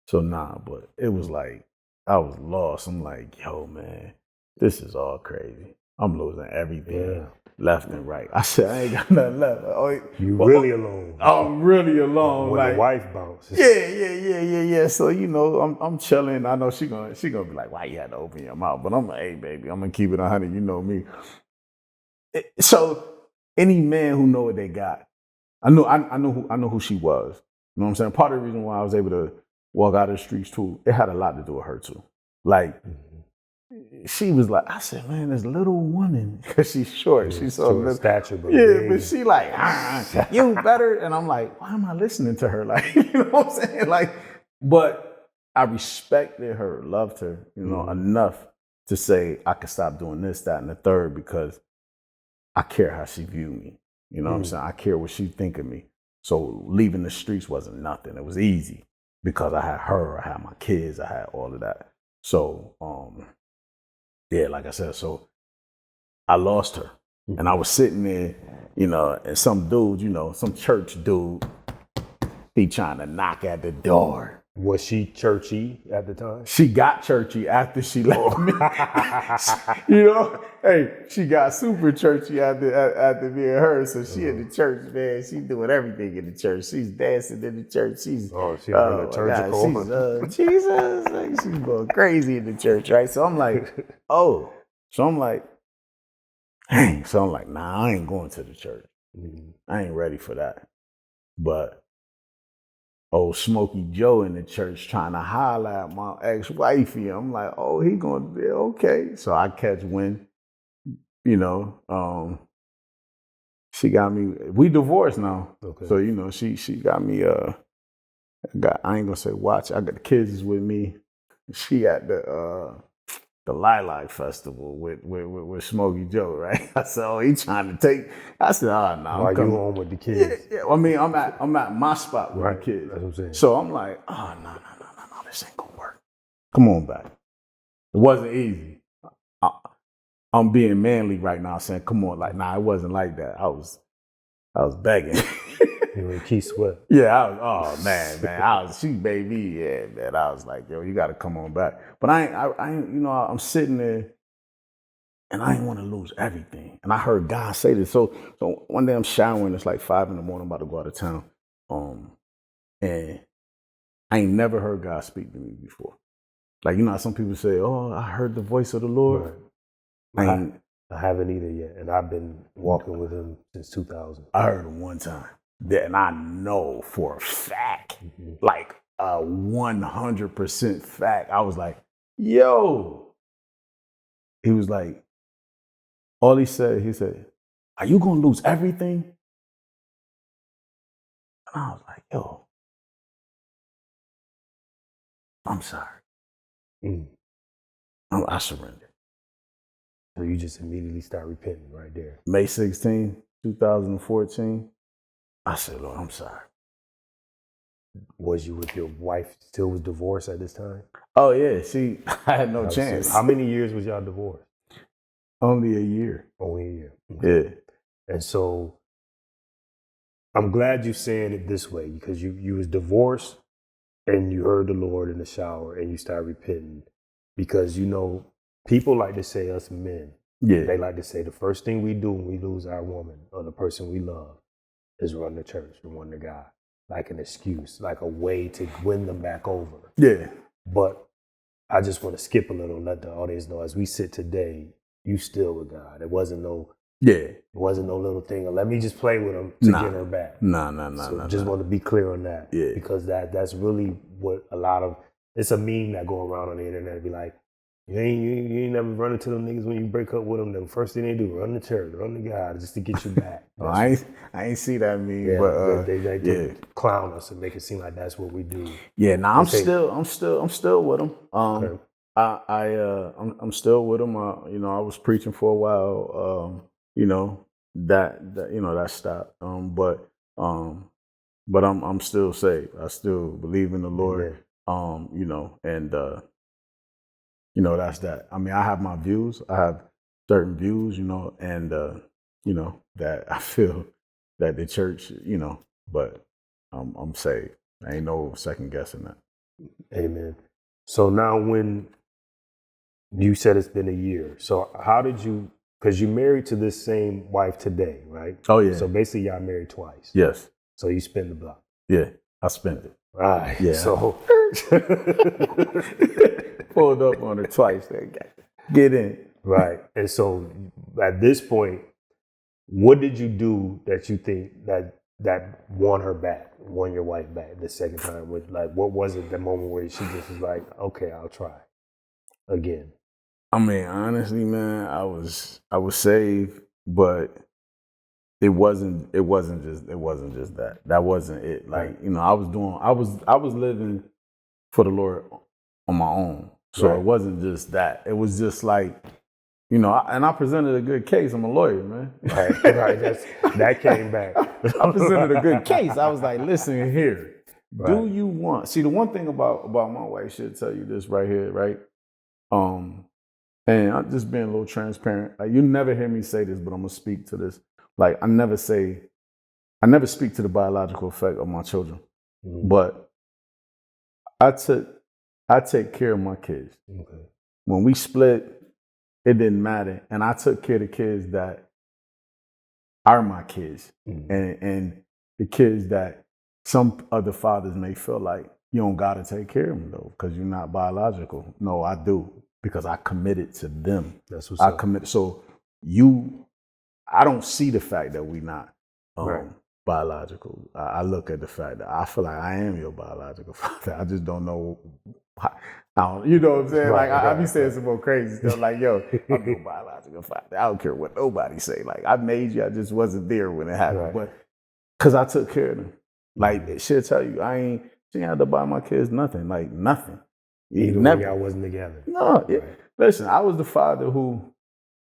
So nah, but it was like, I was lost. I'm like, yo, man, this is all crazy. I'm losing everything left and right. I said, I ain't got nothing left. Really alone. I'm really alone. When like, the wife bounces. Yeah. So, I'm chilling. I know she gonna be like, why you had to open your mouth? But I'm like, hey, baby, I'm gonna keep it 100. You know me. So any man who know what they got, I know who she was. You know what I'm saying? Part of the reason why I was able to walk out of the streets too, it had a lot to do with her too. Like, she was like, I said, man, this little woman, because she's short. She's so little. Stature, but but she like, you better. And I'm like, why am I listening to her? Like, you know what I'm saying? Like, but I respected her, loved her, enough to say I could stop doing this, that, and the third, because I care how she viewed me. You know what I'm saying? I care what she think of me. So leaving the streets wasn't nothing. It was easy because I had her, I had my kids, I had all of that. So, like I said, so I lost her. And I was sitting there, and some dude, some church dude, he trying to knock at the door. Was she churchy at the time? She got churchy after she left me. Hey, she got super churchy after me and her. So she in the church, man. She doing everything in the church. She's dancing in the church. She's liturgical. Jesus, like, she's going crazy in the church, right? So I'm like, dang. So I'm like, nah, I ain't going to the church. I ain't ready for that. But old Smokey Joe in the church trying to holler at my ex-wifey. I'm like, oh, he gonna be okay. So I catch wind, she got me, we divorced now. Okay. So, she got me, I ain't gonna say watch, I got the kids is with me. She at the Lilac Festival with Smokey Joe, right? I said, oh, he trying to take. I said, oh, no. Why you home with the kids? Yeah. I mean, I'm at my spot with the kids. That's what I'm saying. So I'm like, oh, no, this ain't gonna work. Come on back. It wasn't easy. I'm being manly right now, saying, come on, like, nah, it wasn't like that. I was begging. You were Keith Sweat. Yeah, she baby, yeah, man. I was like, yo, you got to come on back. But I'm sitting there, and I ain't want to lose everything. And I heard God say this. So one day I'm showering. It's like 5 a.m. I'm about to go out of town. And I ain't never heard God speak to me before. Like, how some people say, oh, I heard the voice of the Lord. Right. I haven't either yet, and I've been walking with him since 2000. I heard him one time. And I know for a fact, like a 100% fact, I was like, yo. He was like, all he said, are you going to lose everything? And I was like, yo, I'm sorry. I surrendered. So you just immediately start repenting right there. May 16, 2014. I said, Lord, I'm sorry. Was you with your wife, still was divorced at this time? Oh, yeah. I had no chance. How many years was y'all divorced? Only a year. Only a year. Yeah. And so I'm glad you're saying it this way, because you was divorced and you heard the Lord in the shower and you started repenting. Because, people like to say, us men, they like to say the first thing we do when we lose our woman or the person we love is run the church and run the God, like an excuse, like a way to win them back over. Yeah. But I just want to skip a little and let the audience know, as we sit today, you still with God. It wasn't no little thing of, let me just play with him to get her back. No. Just want to be clear on that. Yeah. Because that's really what a lot of it's a meme that go around on the internet. It'd be like, you ain't never run into them niggas when you break up with them. The first thing they do, run to church, run to God, just to get you back. I ain't see that meme, yeah, but they clown us and make it seem like that's what we do. Yeah, now I'm still with them. Okay. I'm still with them. I was preaching for a while. That stopped. But I'm still saved. I still believe in the Lord. That's that. I mean, I have my views. I have certain views, and that I feel that the church, but I'm saved. I ain't no second guessing that. Amen. So now when you said it's been a year, so how did you, because you married to this same wife today, right? Oh, yeah. So basically y'all married twice. Yes. So you spin the block. Yeah, I spent it. All right. Yeah. So pulled up on her twice. Get in. Right. And so at this point, what did you do that you think that won her back, won your wife back the second time? What was it, the moment where she just was like, okay, I'll try again? I mean, honestly, man, I was saved, but it wasn't just that. That wasn't it. Like, I was living for the Lord on my own. So It wasn't just that. It was just like, and I presented a good case. I'm a lawyer, man. Right. That came back. I presented a good case. I was like, listen here. Right. Do you want, see, the one thing about my wife, should tell you this right here, right? And I'm just being a little transparent. Like, you never hear me say this, but I'm gonna speak to this. Like, I never speak to the biological effect of my children, but I take care of my kids. Okay. When we split, it didn't matter, and I took care of the kids that are my kids, and the kids that some other fathers may feel like you don't gotta take care of them though, because you're not biological. No, I do, because I committed to them. That's what's I up. committed. So I don't see the fact that we're not biological. I look at the fact that I feel like I am your biological father. I just don't know how, you know what I'm saying? I be saying some more crazy stuff like, yo, I'm your biological father. I don't care what nobody say. Like, I made you, I just wasn't there when it happened. But because I took care of them. Like, she'll tell you, she ain't had to buy my kids nothing. Like, nothing. Even when y'all wasn't together. No. Listen, I was the father who,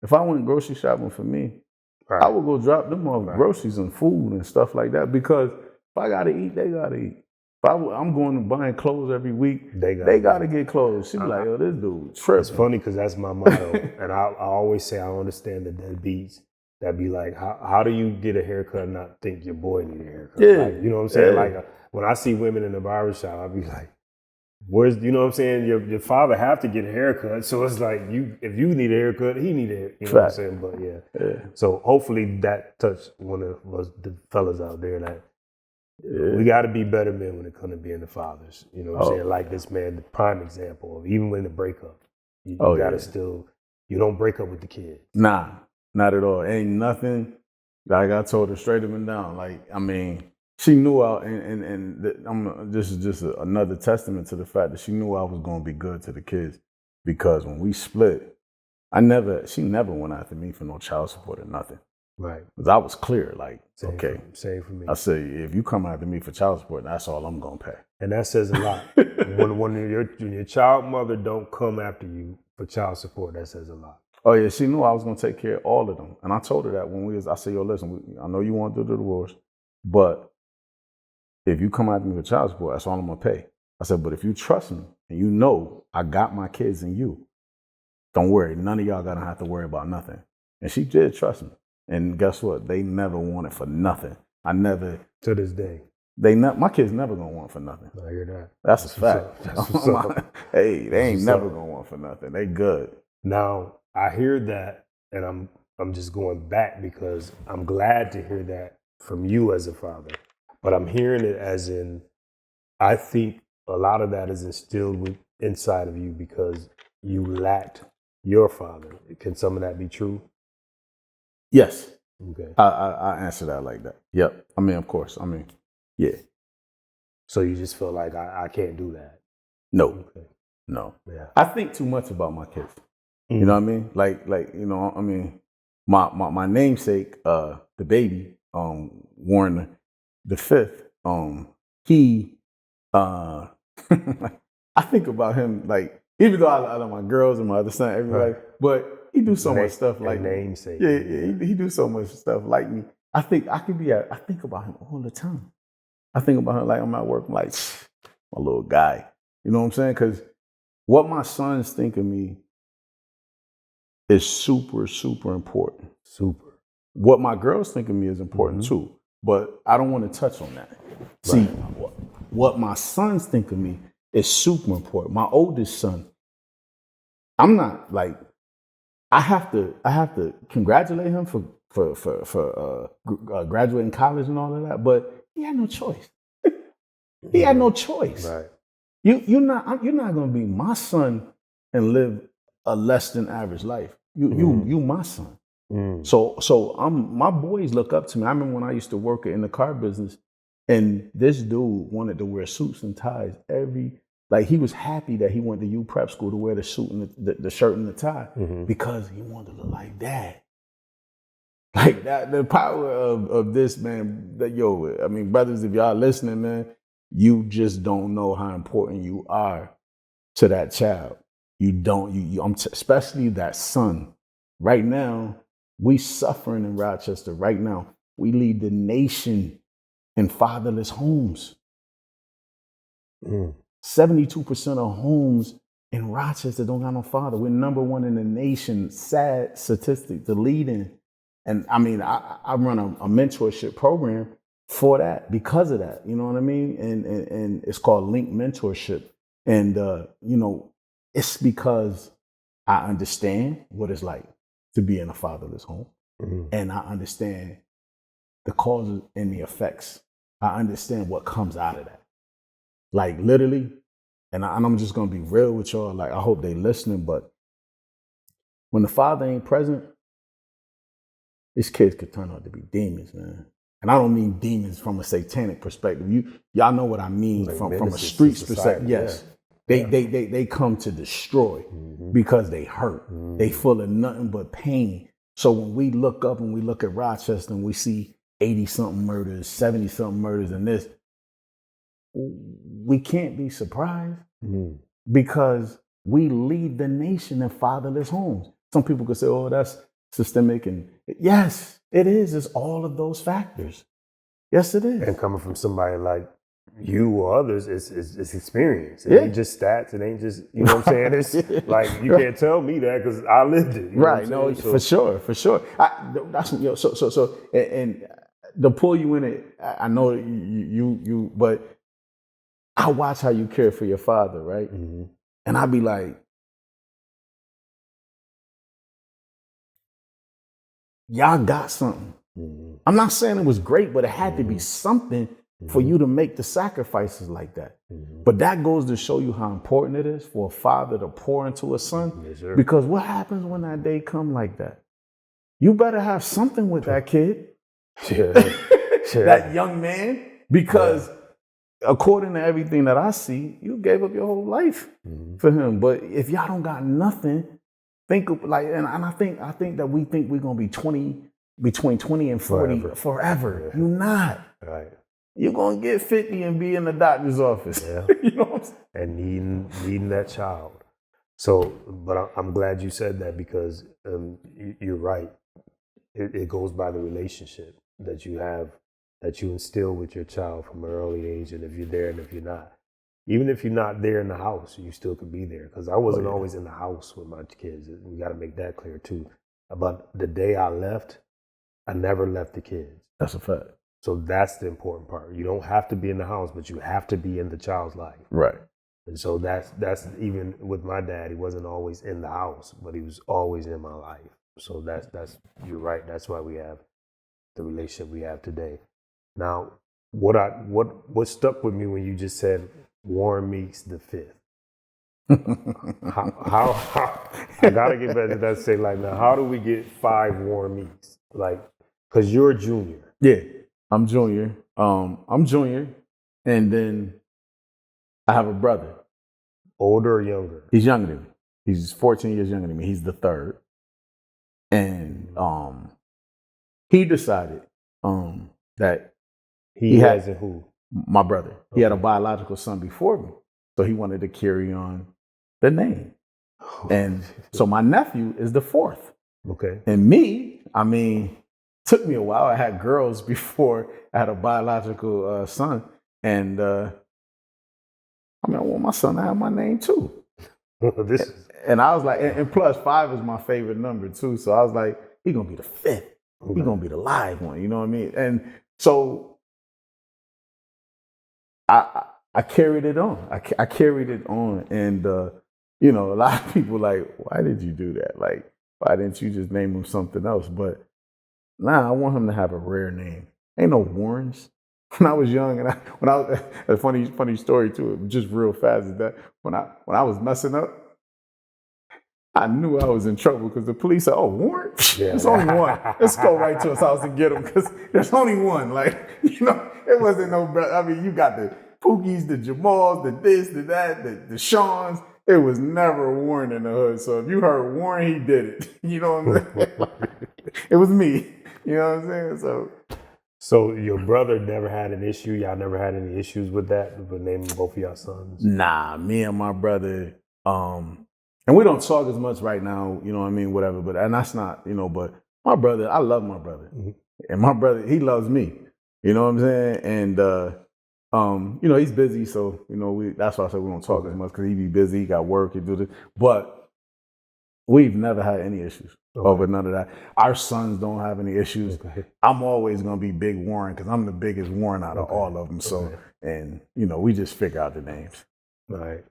if I went grocery shopping for me, I would go drop them off groceries and food and stuff like that, because if I gotta eat, they gotta eat. If I'm going to buying clothes every week, they gotta get clothes. She be like, yo, this dude tripping. It's funny because that's my motto. And I always say I understand the deadbeats that be like, how do you get a haircut and not think your boy need a haircut? Yeah. Like, you know what I'm saying? Like, when I see women in the barbershop, I be like, you know what I'm saying? Your father have to get a haircut. So it's like, if you need a haircut, he need a haircut. You know what I'm saying? But yeah. So hopefully that touched one of us, the fellas out there, that we got to be better men when it comes to being the fathers. You know what I'm saying? Like this man, the prime example of even when the breakup, you got to still, you don't break up with the kids. Nah, not at all. Ain't nothing. Like, I told her straight up and down. Like, I mean, she knew this is just another testament to the fact that she knew I was going to be good to the kids, because when we split, she never went after me for no child support or nothing. Right. Because I was clear, like, same for me. I said, if you come after me for child support, that's all I'm going to pay. And that says a lot. when your child mother don't come after you for child support, that says a lot. Oh yeah, she knew I was going to take care of all of them. And I told her that I said, yo, listen, I know you want to do the divorce, but if you come after me for child support, that's all I'm going to pay. I said, but if you trust me and you know I got my kids in you, don't worry. None of y'all going to have to worry about nothing. And she did trust me. And guess what? They never wanted for nothing. To this day. My kids never going to want for nothing. I hear that. That's a fact. That's what's up. Hey, they ain't never going to want for nothing. They good. Now, I hear that, and I'm just going back because I'm glad to hear that from you as a father. But I'm hearing it as in, I think a lot of that is instilled inside of you because you lacked your father. Can some of that be true? Yes. Okay. I answer that like that. Yep. I mean, of course. I mean, yeah. So you just feel like I can't do that. No, Okay. no. Yeah. I think too much about my kids. You know what I mean? Like, you know, I mean, my namesake, the baby, Warren the fifth, he, I think about him, like, even though I love my girls and my other son, everybody, but he do so much stuff like me. Namesake. Yeah, he do so much stuff like me. I think I think about him all the time. I think about him like I'm at work, I'm like, my little guy. You know what I'm saying? Because what my sons think of me is super, super important. Super. What my girls think of me is important too, but I don't want to touch on that. Right. See, what my sons think of me is super important. My oldest son, I'm not like, I have to congratulate him for graduating college and all of that, but he had no choice. He had no choice. Right. You're not gonna be my son and live a less than average life. You my son. So my boys look up to me. I remember when I used to work in the car business, and this dude wanted to wear suits and ties like he was happy that he went to U prep school to wear the suit and the shirt and the tie because he wanted to look like dad. Like that, the power of this, man. I mean, brothers, if y'all listening, man, you just don't know how important you are to that child. You don't. Especially that son. Right now, we suffering in Rochester. Right now, we lead the nation in fatherless homes. 72% of homes in Rochester don't got no father. We're number one in the nation. Sad statistic, the leading. And I mean, I run a mentorship program for that, because of that. You know what I mean? And it's called Link Mentorship. And, you know, it's because I understand what it's like to be in a fatherless home. And I understand the causes and the effects. I understand what comes out of that. Like literally, and I'm just going to be real with y'all. Like, I hope they listening, but when the father ain't present, these kids could turn out to be demons, man. And I don't mean demons from a satanic perspective. Y'all know what I mean, like from a street perspective. Yes. Yeah. They come to destroy because they hurt. They full of nothing but pain. So when we look up and we look at Rochester and we see 80-something murders, 70-something murders and this, we can't be surprised because we lead the nation in fatherless homes. Some people could say, oh, that's systemic. And yes, it is. It's all of those factors. Yes, it is. And coming from somebody like you or others, it's experience. It ain't just stats. It ain't just, you know what I'm saying? It's like, you can't tell me that because I lived it. You know right. No, so, for sure. That's, you know, so, and to pull you in it, I know you, but I watch how you care for your father, right? And I be like, y'all got something. I'm not saying it was great, but it had to be something for you to make the sacrifices like that. But that goes to show you how important it is for a father to pour into a son. Yes, sir. Because what happens when that day come like that? You better have something with that kid. That young man. Because according to everything that I see, you gave up your whole life for him. But if y'all don't got nothing, think of, like, and I think that we think we're gonna be between 20 and 40 forever. You're not. Right. You're gonna get 50 and be in the doctor's office. Yeah. You know what I'm saying? And needing that child. So, but I'm glad you said that because you're right. It goes by the relationship that you have, that you instill with your child from an early age, and if you're there and if you're not. Even if you're not there in the house, you still could be there. Because I wasn't always in the house with my kids. We got to make that clear too. About the day I left, I never left the kids. That's a fact. So that's the important part. You don't have to be in the house, but you have to be in the child's life. Right. And so that's even with my dad, he wasn't always in the house, but he was always in my life. So that's you're right. That's why we have the relationship we have today. Now, what stuck with me when you just said Warren Meeks the fifth? how I gotta get better at that. Say like, now, how do we get 5 Warren Meeks? Like, because you're a junior. Yeah, I'm junior. I'm junior, and then I have a brother. Older or younger? He's younger than me. He's 14 years younger than me. He's the third. And he decided that he has who? My brother. Okay. He had a biological son before me. So he wanted to carry on the name. And so my nephew is the fourth. Okay. And me, I mean, took me a while. I had girls before I had a biological son. And I want my son to have my name too. And I was like, and plus 5 is my favorite number too. So I was like, he's going to be the 5th. Okay. He's going to be the live one. You know what I mean? And so I carried it on. I carried it on. And, a lot of people like, why did you do that? Like, why didn't you just name him something else? But nah, I want him to have a rare name. Ain't no Warrens. When I was young, and a funny story too, just real fast is that when I was messing up, I knew I was in trouble because the police said, "Oh, Warren, there's only one. Let's go right to his house and get him because there's only one." Like, it wasn't no. I mean, you got the Pookies, the Jamals, the this, the that, the Shawns. It was never Warren in the hood. So if you heard Warren, he did it. You know what I'm saying? It was me. You know what I'm saying? So your brother never had an issue? Y'all never had any issues with that, with naming both of y'all sons? Nah, me and my brother, and we don't talk as much right now, you know what I mean, whatever, and that's not, but my brother, I love my brother. Mm-hmm. And my brother, he loves me, you know what I'm saying? And, he's busy, so, that's why I said we don't talk as much, because he be busy, he got work, he do this, but we've never had any issues. Over none of that. Our sons don't have any issues. Okay. I'm always going to be Big Warren because I'm the biggest Warren out of all of them. So, and, we just figure out the names. All right.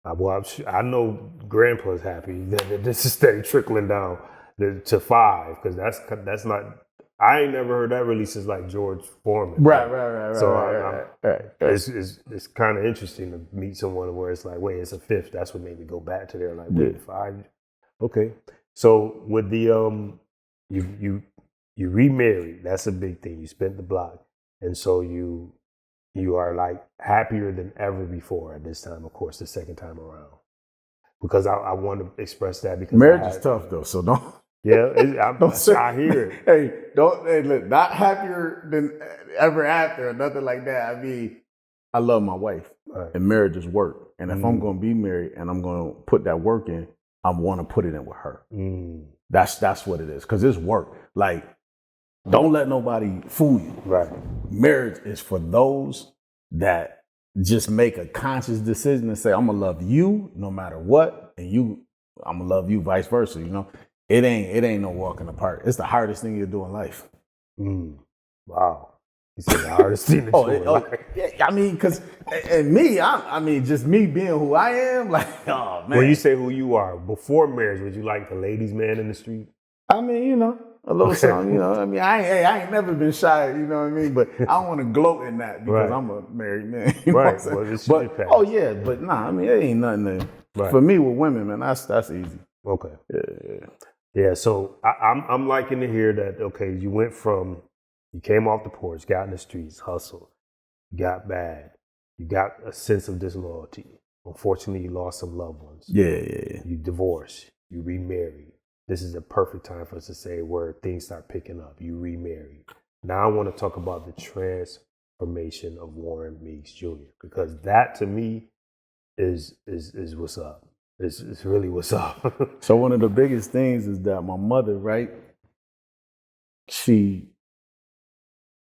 Well, I know Grandpa's happy that this is steady trickling down to 5 because that's not, I ain't never heard that really since like George Foreman. Right. So it's kind of interesting to meet someone where it's like, wait, it's a 5th. That's what made me go back to there. Like, wait, 5. Okay. So with the you remarried, that's a big thing. You spent the block, and so you are like happier than ever before at this time. Of course, the second time around, because I want to express that because marriage is tough though. So don't. Yeah, I hear it. Hey, look, not happier than ever after or nothing like that. I mean, I love my wife, right. And marriage is work. And if I'm going to be married and I'm going to put that work in, I want to put it in with her. That's what it is. Because it's work. Like, don't let nobody fool you. Right. Marriage is for those that just make a conscious decision and say, I'm going to love you no matter what. And I'm going to love you vice versa. It ain't no walk in the park. It's the hardest thing you do in life. Wow. You said the hardest thing to do in life. Yeah, I mean, because, and me, I mean, just me being who I am, like, oh, man. When you say who you are, before marriage, was you like the ladies' man in the street? I mean, a little something, I mean, I ain't never been shy, you know what I mean? But I don't want to gloat in that because I'm a married man. Right. But nah, I mean, it ain't nothing there. Right. For me with women, man, that's easy. Okay. Yeah. So I'm liking to hear that. Okay, you came off the porch, got in the streets, hustled, got bad, you got a sense of disloyalty. Unfortunately, you lost some loved ones. Yeah. You divorced, you remarried. This is a perfect time for us to say where things start picking up. You remarried. Now I want to talk about the transformation of Warren Meeks Jr. because that to me is what's up. It's really what's up. So one of the biggest things is that my mother, right, she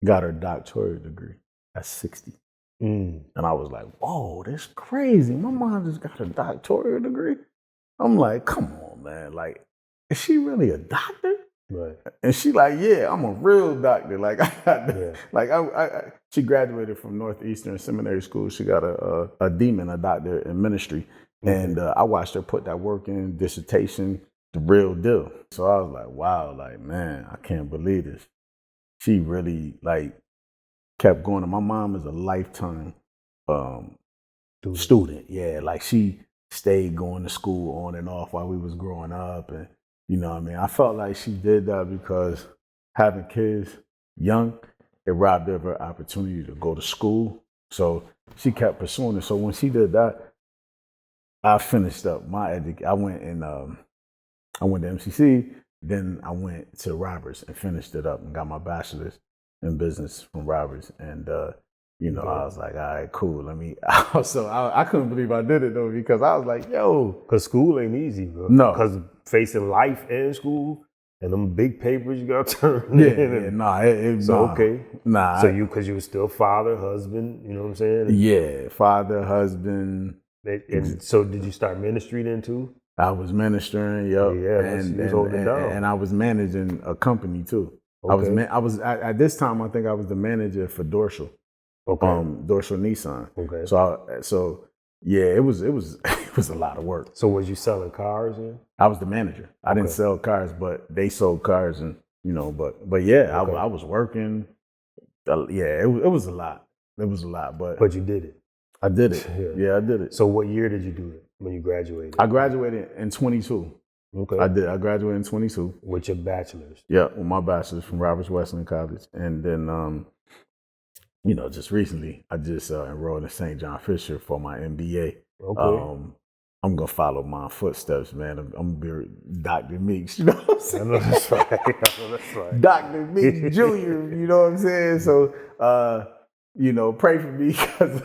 got her doctorate degree at 60. And I was like, whoa, that's crazy. My mom just got a doctorate degree. I'm like, come on, man. Like, is she really a doctor? Right. And she like, yeah, I'm a real doctor. Like, I got like she graduated from Northeastern Seminary School. She got a demon, a doctor in ministry. And I watched her put that work in, dissertation, the real deal. So I was like, wow, like, man, I can't believe this. She really, like, kept going. And my mom is a lifetime student. Yeah, like, she stayed going to school on and off while we was growing up. And, you know what I mean? I felt like she did that because having kids young, it robbed her of her opportunity to go to school. So she kept pursuing it. So when she did that, I finished up my education. I went to MCC, then I went to Roberts and finished it up and got my bachelor's in business from Roberts. And you know, I was like, all right, cool. Let me. So I couldn't believe I did it though, because I was like, yo, because school ain't easy, bro. No, because facing life and school. And them big papers you got to turn in. Nah. So because you were still father, husband, you know what I'm saying? Yeah, father, husband. And so did you start ministry then too? I was ministering, yep. Yeah, and was holding it down. And I was managing a company too. Okay. I was at this time, I think I was the manager for Dorsal. Okay. Dorsal Nissan. Okay. So yeah, it was it was a lot of work. So was you selling cars then? I was the manager. I didn't sell cars, but they sold cars, and you know, but yeah, I was working. Yeah, it was a lot. It was a lot, but you did it. I did it. Yeah, I did it. So what year did you do it when you graduated? I graduated in 22. Okay. I graduated in 22 with your bachelor's. Yeah, with my bachelor's from Roberts Wesleyan College, and then you know, just recently I just enrolled in St. John Fisher for my MBA. Okay. I'm gonna follow my footsteps, man. I'm gonna be Dr. Meeks, you know what I'm saying? I know that's right. Dr. Meeks Jr., you know what I'm saying? So, you know, pray for me because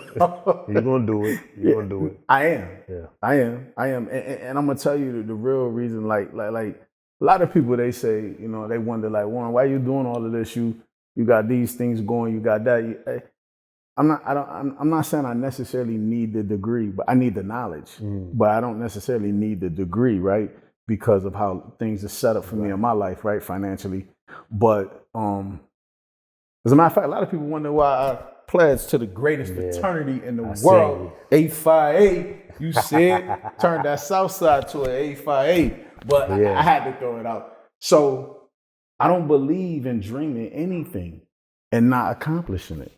you're gonna do it. You're gonna do it. I am. Yeah. I am. And I'm gonna tell you the real reason. Like a lot of people, they say, you know, they wonder, like, Warren, why are you doing all of this? You got these things going. You got that. I'm not saying I necessarily need the degree, but I need the knowledge. But I don't necessarily need the degree, right? Because of how things are set up for me in my life, right, financially. But as a matter of fact, a lot of people wonder why I pledged to the greatest fraternity in the world, Alpha Phi Alpha. You said turned that South Side to an Alpha Phi Alpha, but I had to throw it out. So I don't believe in dreaming anything and not accomplishing it.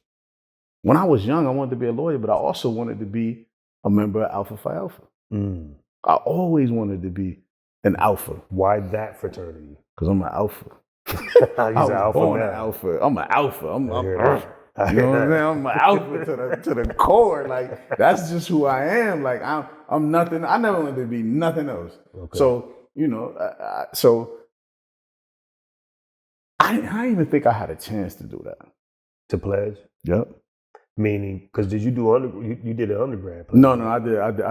When I was young, I wanted to be a lawyer, but I also wanted to be a member of Alpha Phi Alpha. I always wanted to be an alpha. Why that fraternity? Because I'm an alpha. I'm an alpha. I'm an alpha. You know what I'm saying? I'm an alpha to the core. Like, that's just who I am. Like, I'm nothing. I never wanted to be nothing else. Okay. So, you know, I didn't even think I had a chance to do that. To pledge? Yep. Meaning, because did you do you did an undergrad? No, I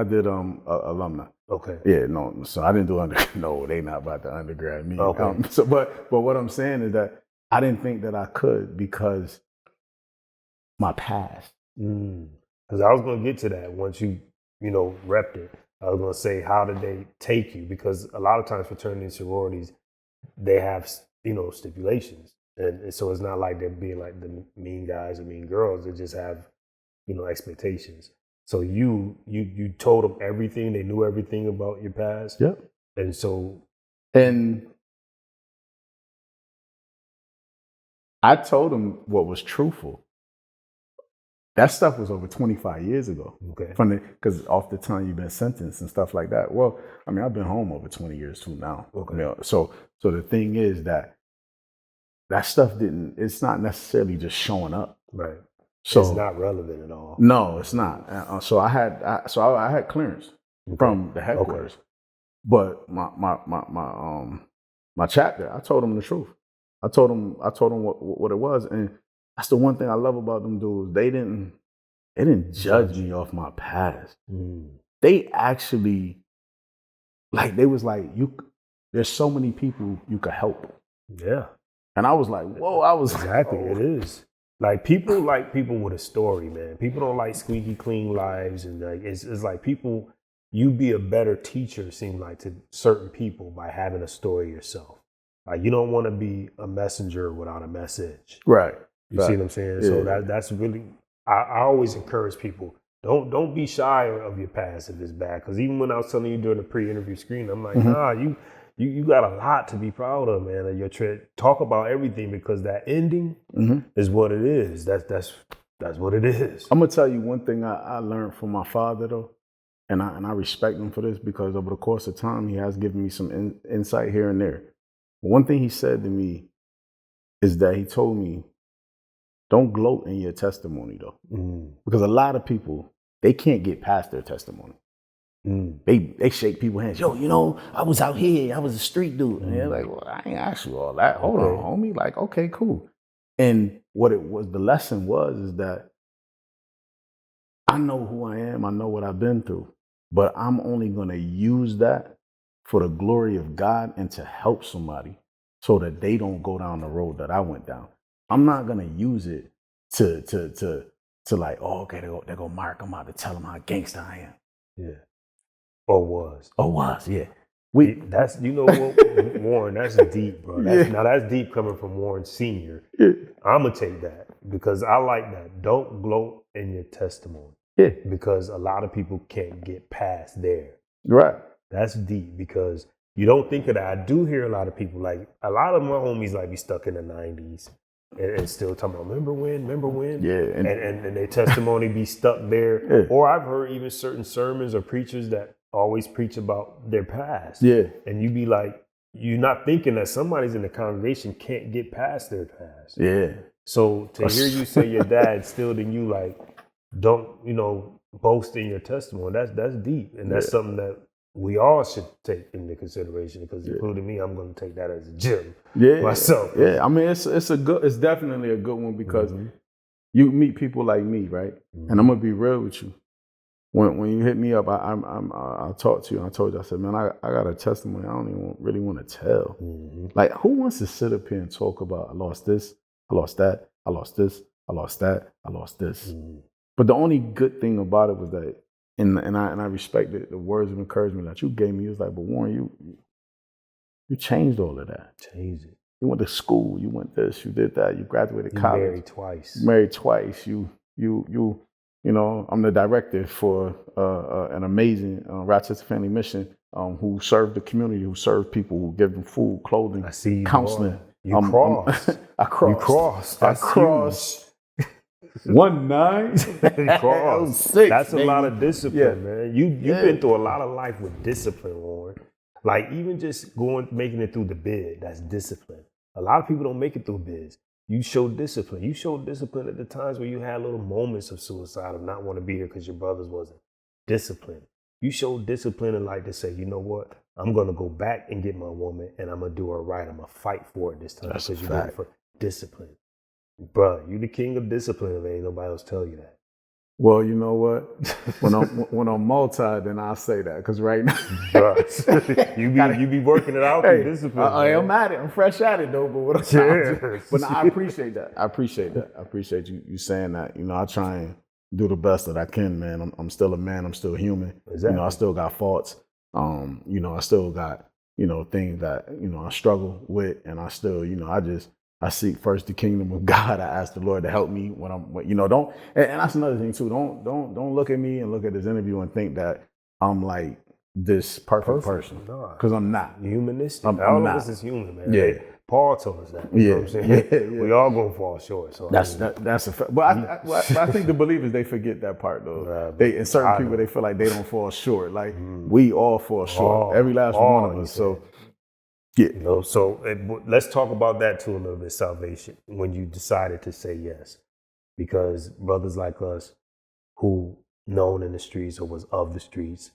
did alumni. Okay. Yeah, no. So I didn't do undergrad. No, they not about the undergrad me. Okay. But what I'm saying is that I didn't think that I could because my past. Because I was going to get to that once you know, repped it. I was going to say, how did they take you? Because a lot of times fraternities and sororities, they have, you know, stipulations. And so it's not like they're being like the mean guys or mean girls. They just have, you know, expectations. So you told them everything. They knew everything about your past. Yep. And so. And I told them what was truthful. That stuff was over 25 years ago. Okay. Because off the time you've been sentenced and stuff like that. Well, I mean, I've been home over 20 years too now. Okay. You know, so the thing is that stuff it's not necessarily just showing up. Right. So it's not relevant at all. No, it's not. So I had clearance from the headquarters. Okay. But my chapter, I told them the truth. I told them what it was, and that's the one thing I love about them dudes. They didn't judge me off my past. They actually, like, they was like, there's so many people you could help. Yeah. And I was like, whoa, exactly. It is. Like, people like people with a story, man. People don't like squeaky clean lives, and like it's like people. You be a better teacher, it seems like, to certain people by having a story yourself. Like, you don't want to be a messenger without a message. Right. You see what I'm saying? Yeah. So that's really. I always encourage people. Don't be shy of your past if it's bad. Because even when I was telling you during the pre-interview screen, I'm like, nah, you got a lot to be proud of, man. Of your trip. Talk about everything, because that ending is what it is. That's what it is. I'm gonna tell you one thing I learned from my father, though, and I respect him for this, because over the course of time he has given me some insight here and there. One thing he said to me is that he told me, don't gloat in your testimony, though, because a lot of people, they can't get past their testimony. They shake people's hands. Yo, you know, I was out here. I was a street dude. And they're like, well, I ain't asked you all that. Hold on, homie. Like, okay, cool. And what it was, the lesson was, is that I know who I am. I know what I've been through. But I'm only going to use that for the glory of God and to help somebody so that they don't go down the road that I went down. I'm not going to use it to like, oh, okay, they go Mark. I'm about to tell them how gangster I am. Yeah. Or was, yeah. That's, you know what, Warren, that's deep, bro. Now that's deep coming from Warren Sr. Yeah. I'm going to take that because I like that. Don't gloat in your testimony. Yeah. Because a lot of people can't get past there. Right. That's deep because you don't think of that. I do hear a lot of people, like a lot of my homies like be stuck in the 90s and still talking about, remember when? Yeah. And their testimony be stuck there. Yeah. Or I've heard even certain sermons or preachers that always preach about their past. Yeah. And you be like, you're not thinking that somebody's in the congregation can't get past their past. Yeah. So to hear you say your dad still in you, like, don't, you know, boast in your testimony, that's deep. And that's something that we all should take into consideration because including me, I'm going to take that as a gym myself. Yeah. I mean, it's definitely a good one because you meet people like me, right? And I'm going to be real with you. When you hit me up, I'll talk to you. And I told you, I said, man, I got a testimony I don't even really want to tell. Like, who wants to sit up here and talk about, I lost this, I lost that, I lost this, I lost that, I lost this. But the only good thing about it was that, and I respect the words of encouragement that you gave me. It was like, but Warren, you changed all of that. Changed it. You went to school, you went this, you did that, you graduated college. Married twice. You know, I'm the director for an amazing Rochester Family Mission who served the community, who served people, who give them food, clothing, counseling. You crossed. I crossed. You crossed. That's I crossed. 19. That's a lot of discipline, man. You've been through a lot of life with discipline, Warren. Like even just making it through the bid, that's discipline. A lot of people don't make it through bids. You showed discipline. You showed discipline at the times where you had little moments of suicide, of not want to be here because your brothers wasn't. Discipline. You showed discipline and like to say, you know what? I'm going to go back and get my woman and I'm going to do her right. I'm going to fight for it this time because you're doing it for discipline. Bruh, you the king of discipline if ain't nobody else tell you that. Well, you know what? When I'm multi, then I'll say that because right now, you be working it out through discipline. I'm at it. I'm fresh at it though. But what I'm saying, but no, I appreciate that. I appreciate you saying that. You know, I try and do the best that I can, man. I'm still a man. I'm still human. Exactly. You know, I still got faults. You know, I still got things that I struggle with, and I still I seek first the kingdom of God. I ask the Lord to help me when don't. And that's another thing too. Don't look at me and look at this interview and think that I'm like this perfect person because I'm not. Humanistic. I'm all not. of us is human, man. Yeah. Paul told us that. You know what I'm saying? Yeah. We all gonna fall short. So that's a fact. But I think the believers, they forget that part though. And certain people, they feel like they don't fall short. Like we all fall short. Every last one of us. So. Yeah. So let's talk about that too a little bit, salvation, when you decided to say yes. Because brothers like us who known in the streets or was of the streets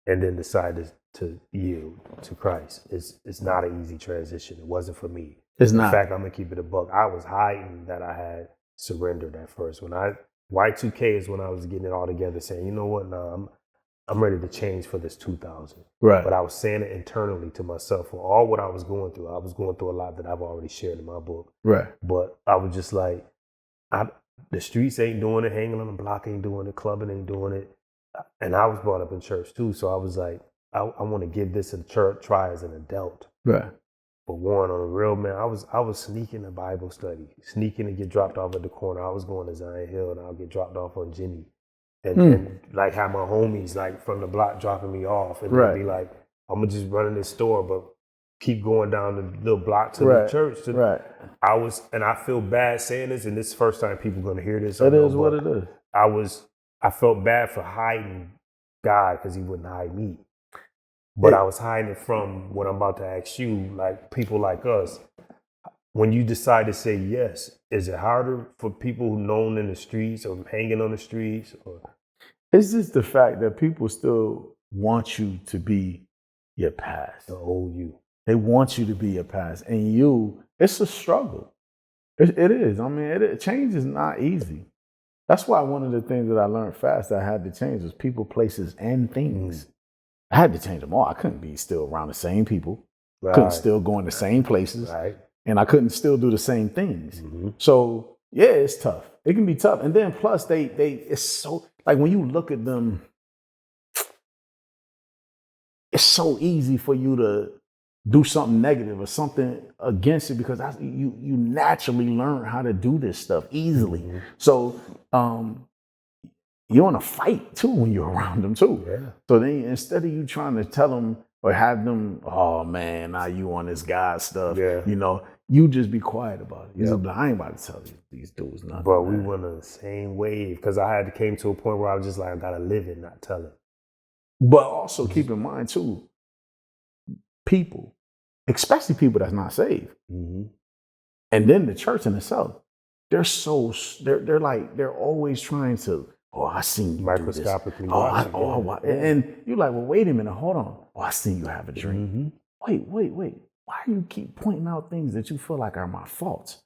and then decided to yield to Christ, it's not an easy transition. It wasn't for me. It's not. In fact, I'm going to keep it a buck. I was hiding that I had surrendered at first. Y2K is when I was getting it all together saying, you know what, I'm ready to change for this 2000. Right. But I was saying it internally to myself for all what I was going through. I was going through a lot that I've already shared in my book. Right. But I was just like, the streets ain't doing it, hanging on the block ain't doing it, clubbing ain't doing it. And I was brought up in church too. So I was like, I want to give this a try as an adult. Right. But Warren, on a real man, I was sneaking to Bible study, sneaking to get dropped off at the corner. I was going to Zion Hill and I'll get dropped off on Jenny. And like have my homies like from the block dropping me off and they'd be like, I'm gonna just run in this store, but keep going down the little block to the church. I feel bad saying this, and this is the first time people gonna hear this. It is what it is. I felt bad for hiding God because he wouldn't hide me. But I was hiding it from what I'm about to ask you, like people like us. When you decide to say yes, is it harder for people who known in the streets or hanging on the streets? Or? It's just the fact that people still want you to be your past. The old you. They want you to be your past. And it's a struggle. It is. I mean, change is not easy. That's why one of the things that I learned fast that I had to change was people, places, and things. I had to change them all. I couldn't be still around the same people. Right. Couldn't still go in the same places. Right. And I couldn't still do the same things. So, yeah, it's tough. It can be tough. And then plus, it's so, like when you look at them, it's so easy for you to do something negative or something against it because you naturally learn how to do this stuff easily. So you're in a fight too when you're around them too. Yeah. So then instead of you trying to tell them or have them, oh man, now you on this God stuff, you just be quiet about it. I ain't about to tell these dudes nothing. Bro, we went on the same wave because I came to a point where I was just like, I gotta live it, not tell it. But also keep in mind too, people, especially people that's not saved, and then the church in itself, they're always trying to, oh, I seen you microscopically do this. And you're like, well, wait a minute, hold on. Oh, I seen you have a dream. Wait. Why do you keep pointing out things that you feel like are my faults?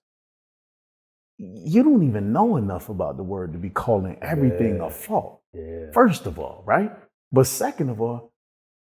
You don't even know enough about the word to be calling everything a fault. Yeah. First of all, right? But second of all,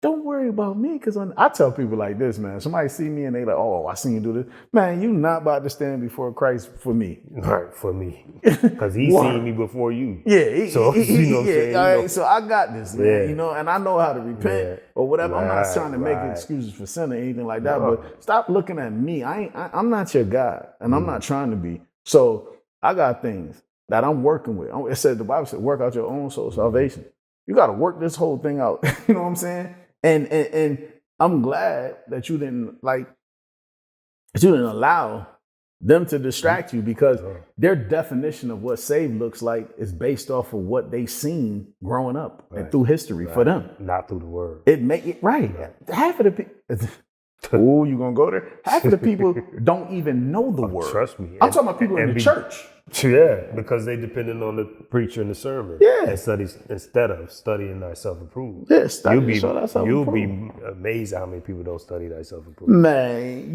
don't worry about me, because I tell people like this, man. Somebody see me and they like, oh, I seen you do this. Man, you not about to stand before Christ for me. Right, for me. Because he seen me before you. Yeah. So, you know what I'm saying? All right, so I got this, man. Yeah. And I know how to repent or whatever. I'm not trying to make excuses for sin or anything like that, but stop looking at me. I'm not your God, and I'm not trying to be. So I got things that I'm working with. It said, the Bible said, work out your own soul salvation. You got to work this whole thing out. You know what I'm saying? And I'm glad that you didn't allow them to distract you, because their definition of what saved looks like is based off of what they seen growing up and through history for them. Not through the word. It make it right. Half of the people. Oh, you gonna go there? Half of the people don't even know the word. Trust me. I'm talking about people in the church. Yeah, because they depending on the preacher and the sermon. Yeah. Instead of studying thyself approved. Yeah, you'll be amazed at how many people don't study thyself approved. Man,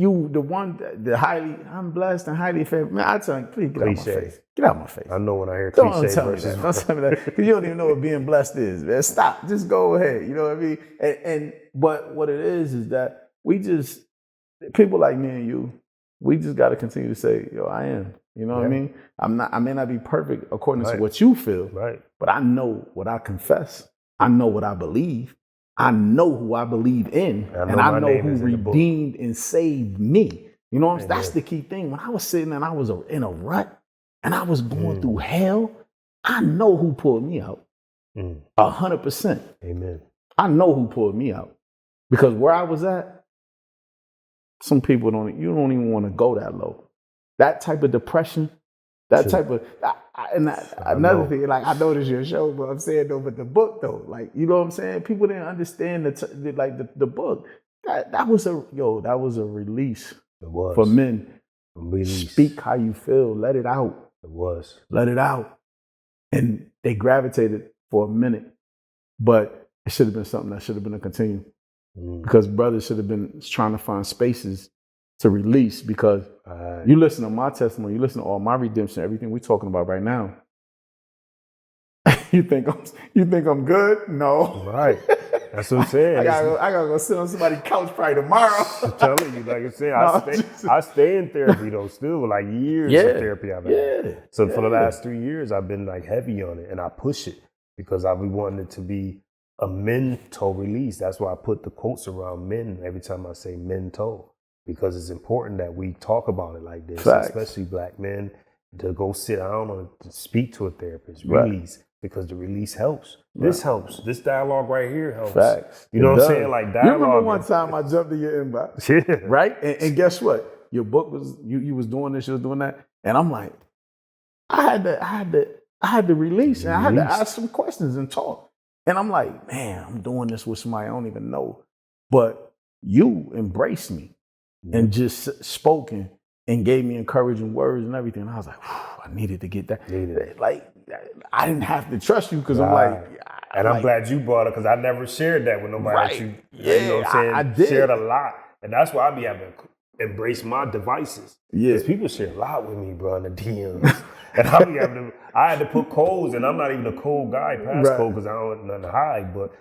I'm blessed and highly favored. Man, I tell you, please get out my face. Get out my face. I know when I hear Don't cliche tell me verses. that. Don't tell me that. Because you don't even know what being blessed is, man. Stop. Just go ahead. You know what I mean? But what it is that people like me and you, we just got to continue to say, yo, I am. You know what I mean? I may not be perfect according to what you feel, but I know what I confess. I know what I believe. I know who I believe in, and I know who redeemed and saved me. You know what I'm saying? That's the key thing. When I was sitting and I was in a rut and I was going through hell, I know who pulled me out. 100%. Amen. I know who pulled me out, because where I was at, some people don't even want to go that low. That type of depression, another thing, like, I know this is your show, but I'm saying though, but the book though, like, you know what I'm saying? People didn't understand the book. That was a release for men. Speak how you feel, let it out. Let it out. And they gravitated for a minute, but it should have been something that should have been a continue. Because brothers should have been trying to find spaces to release, because you listen to my testimony, you listen to all my redemption, everything we're talking about right now. You think I'm good? No. Right. That's what I'm saying. I gotta go sit on somebody's couch probably tomorrow. I'm telling you, like I said, I stay in therapy though, still, like years of therapy I've had. So for the last 3 years, I've been like heavy on it, and I push it because I've been wanting it to be a mental release. That's why I put the quotes around men every time I say mental, because it's important that we talk about it like this, especially black men, to go sit down or to speak to a therapist, release, because the release helps. This helps. This dialogue right here helps. Facts. You know what I'm saying? Like dialogue. You remember one time I jumped in your inbox, right? And guess what? Your book was you was doing this, you was doing that, and I'm like, I had to release, and I had to ask some questions and talk. And I'm like, man, I'm doing this with somebody I don't even know. But you embraced me and just spoken and gave me encouraging words and everything. And I was like, I needed to get that. Like, I didn't have to trust you, because I'm like, And I'm glad you brought it because I never shared that with nobody. Right. That you, Yeah, you know what I'm saying? I did. Shared a lot. And that's why I be having to embrace my devices. Yeah. Because people share a lot with me, bro, in the DMs. And I had to put codes, and I'm not even a code guy, passcode, because I don't want nothing to hide. But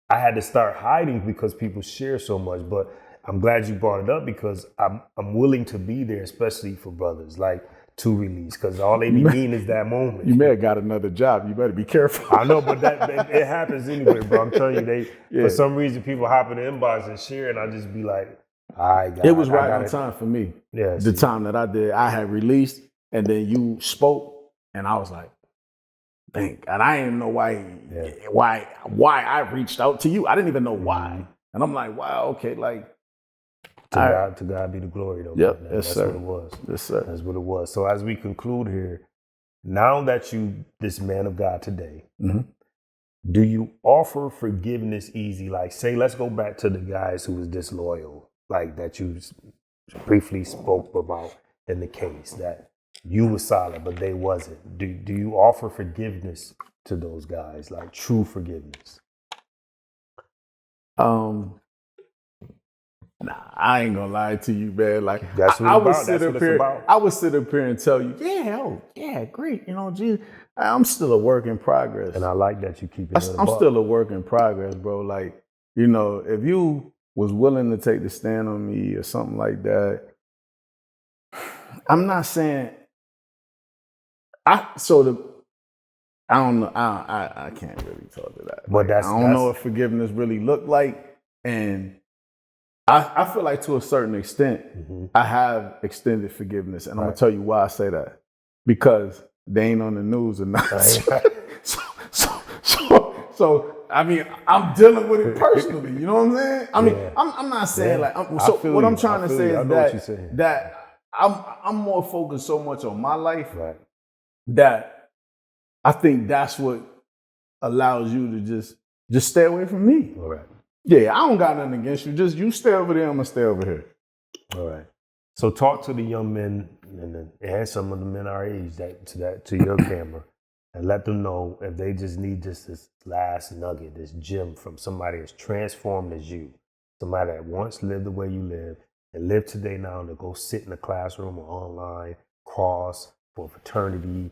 I had to start hiding because people share so much. But I'm glad you brought it up because I'm willing to be there, especially for brothers, like to release, because all they be needing is that moment. You may have got another job. You better be careful. I know, but that it happens anyway, bro. I'm telling you, for some reason, people hop in the inbox and share, and I just be like, all right, guys. It was right on time for me. Yeah, the time that I had released, and then you spoke, and I was like, dang, and I didn't know why I reached out to you. I didn't even know why. And I'm like, wow, okay, like, to God be the glory, though. Yep, man. yes, That's sir. what it was. Yes, sir. That's what it was. So as we conclude here, now that you this man of God today, do you offer forgiveness easy? Like, say, let's go back to the guys who was disloyal, like that you briefly spoke about in the case that you were solid, but they wasn't. Do you offer forgiveness to those guys, like true forgiveness? Nah, I ain't gonna lie to you, man. Like, that's what I it's would about. sit That's up what here. it's about. I would sit up here and tell you, great. You know, geez, I'm still a work in progress, and I like that you keep it. I'm still a work in progress, bro. Like, you know, if you was willing to take the stand on me or something like that, I'm not saying. I don't know. I can't really talk to that. But I don't know what forgiveness really looked like, and I feel like to a certain extent, I have extended forgiveness, and I'm gonna tell you why I say that, because they ain't on the news or nothing. So I mean, I'm dealing with it personally. You know what I'm saying? I mean, I'm not saying like. What I'm trying to say is that I'm more focused so much on my life that I think that's what allows you to just stay away from me. All right. Yeah, I don't got nothing against you. Just you stay over there, I'm gonna stay over here. All right. So talk to the young men and some of the men our age to your camera, and let them know if they just need just this last nugget, this gem from somebody as transformed as you, somebody that once lived the way you live and live today now to go sit in a classroom or online, cross for fraternity,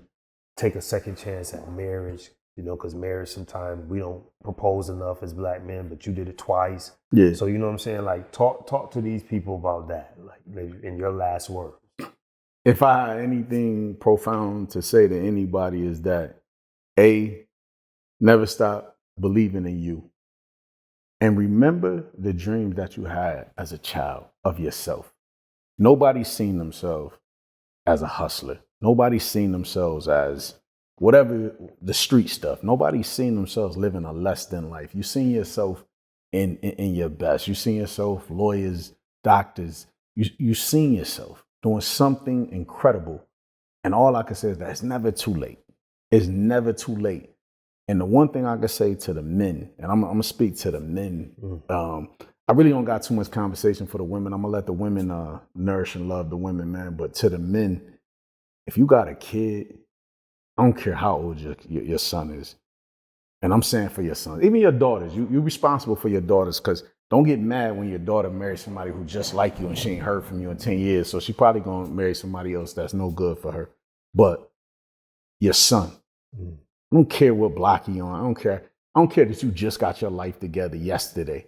take a second chance at marriage. You know, because marriage, sometimes we don't propose enough as black men, but you did it twice. Yeah. So, you know what I'm saying? Like, talk to these people about that, like in your last words. If I had anything profound to say to anybody is that, never stop believing in you. And remember the dreams that you had as a child of yourself. Nobody's seen themselves as a hustler. Nobody's seen themselves as whatever the street stuff. Nobody's seen themselves living a less than life. You seen yourself in your best. You seen yourself lawyers, doctors. You seen yourself doing something incredible. And all I can say is that it's never too late. It's never too late. And the one thing I can say to the men, and I'm gonna speak to the men. I really don't got too much conversation for the women. I'm gonna let the women nourish and love the women, man. But to the men, if you got a kid, I don't care how old your son is. And I'm saying for your sons, even your daughters, you're responsible for your daughters, because don't get mad when your daughter marries somebody who just like you and she ain't heard from you in 10 years. So she probably going to marry somebody else that's no good for her. But your son, I don't care what block he on. I don't care that you just got your life together yesterday.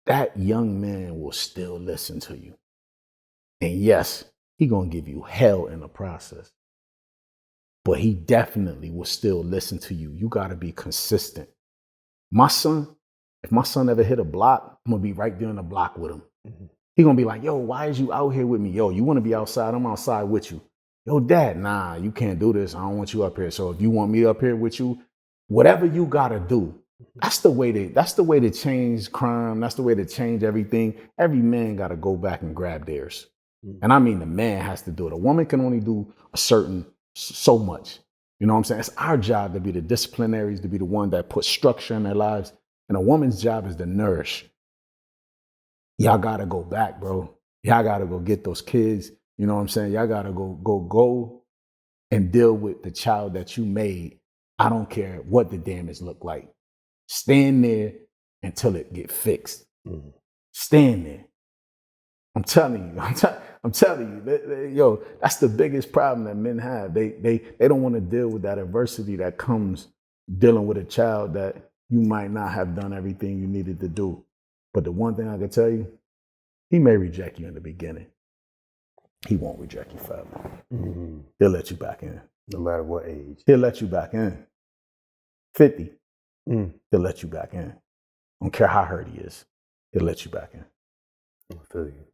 That young man will still listen to you. And yes, he going to give you hell in the process. But he definitely will still listen to you. You got to be consistent. My son, if my son ever hit a block, I'm going to be right there on the block with him. He going to be like, yo, why is you out here with me? Yo, you want to be outside? I'm outside with you. Yo, dad, nah, you can't do this. I don't want you up here. So if you want me up here with you, whatever you got to do, that's the way to change crime. That's the way to change everything. Every man got to go back and grab theirs. And I mean, the man has to do it. A woman can only do so much. You know what I'm saying? It's our job to be the disciplinaries, to be the one that puts structure in their lives. And a woman's job is to nourish. Y'all got to go back, bro. Y'all got to go get those kids. You know what I'm saying? Y'all got to go and deal with the child that you made I don't care what the damage look like. Stand there until it get fixed. Stand there. I'm telling you, yo, that's the biggest problem that men have. They don't want to deal with that adversity that comes dealing with a child that you might not have done everything you needed to do. But the one thing I can tell you, he may reject you in the beginning. He won't reject you forever. He'll let you back in. No matter what age. He'll let you back in. 50, he'll let you back in. Don't care how hurt he is. He'll let you back in. I feel you.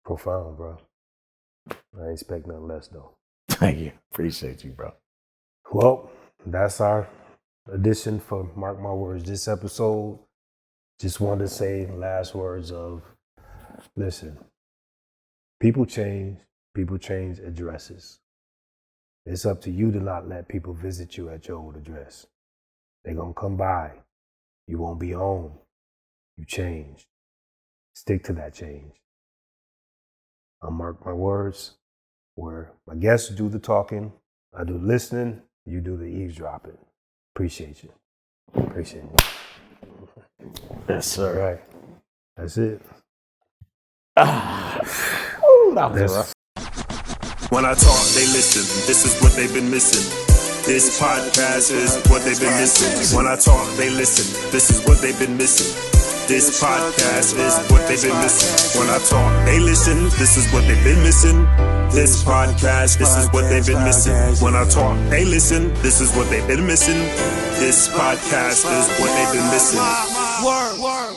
Profound, bro. I expect nothing less, though. Thank you. Appreciate you, bro. Well, that's our edition for Mark My Words. This episode, just wanted to say last words of, listen, people change addresses. It's up to you to not let people visit you at your old address. They're going to come by. You won't be home. You changed. Stick to that change. I Mark My Words, where my guests do the talking, I do listening, you do the eavesdropping. Appreciate you. Appreciate you. Yes, sir. All right. That's it. Ooh, that was rough. When I talk, they listen. This is what they've been missing. This podcast is what they've been missing. When I talk, they listen. This is what they've been missing. This podcast is what they've been missing. When I talk, they listen. This is what they've been missing. This podcast, this is what they've been missing. When I talk, they listen. This is what they've been missing. This podcast is what they've been missing. Word.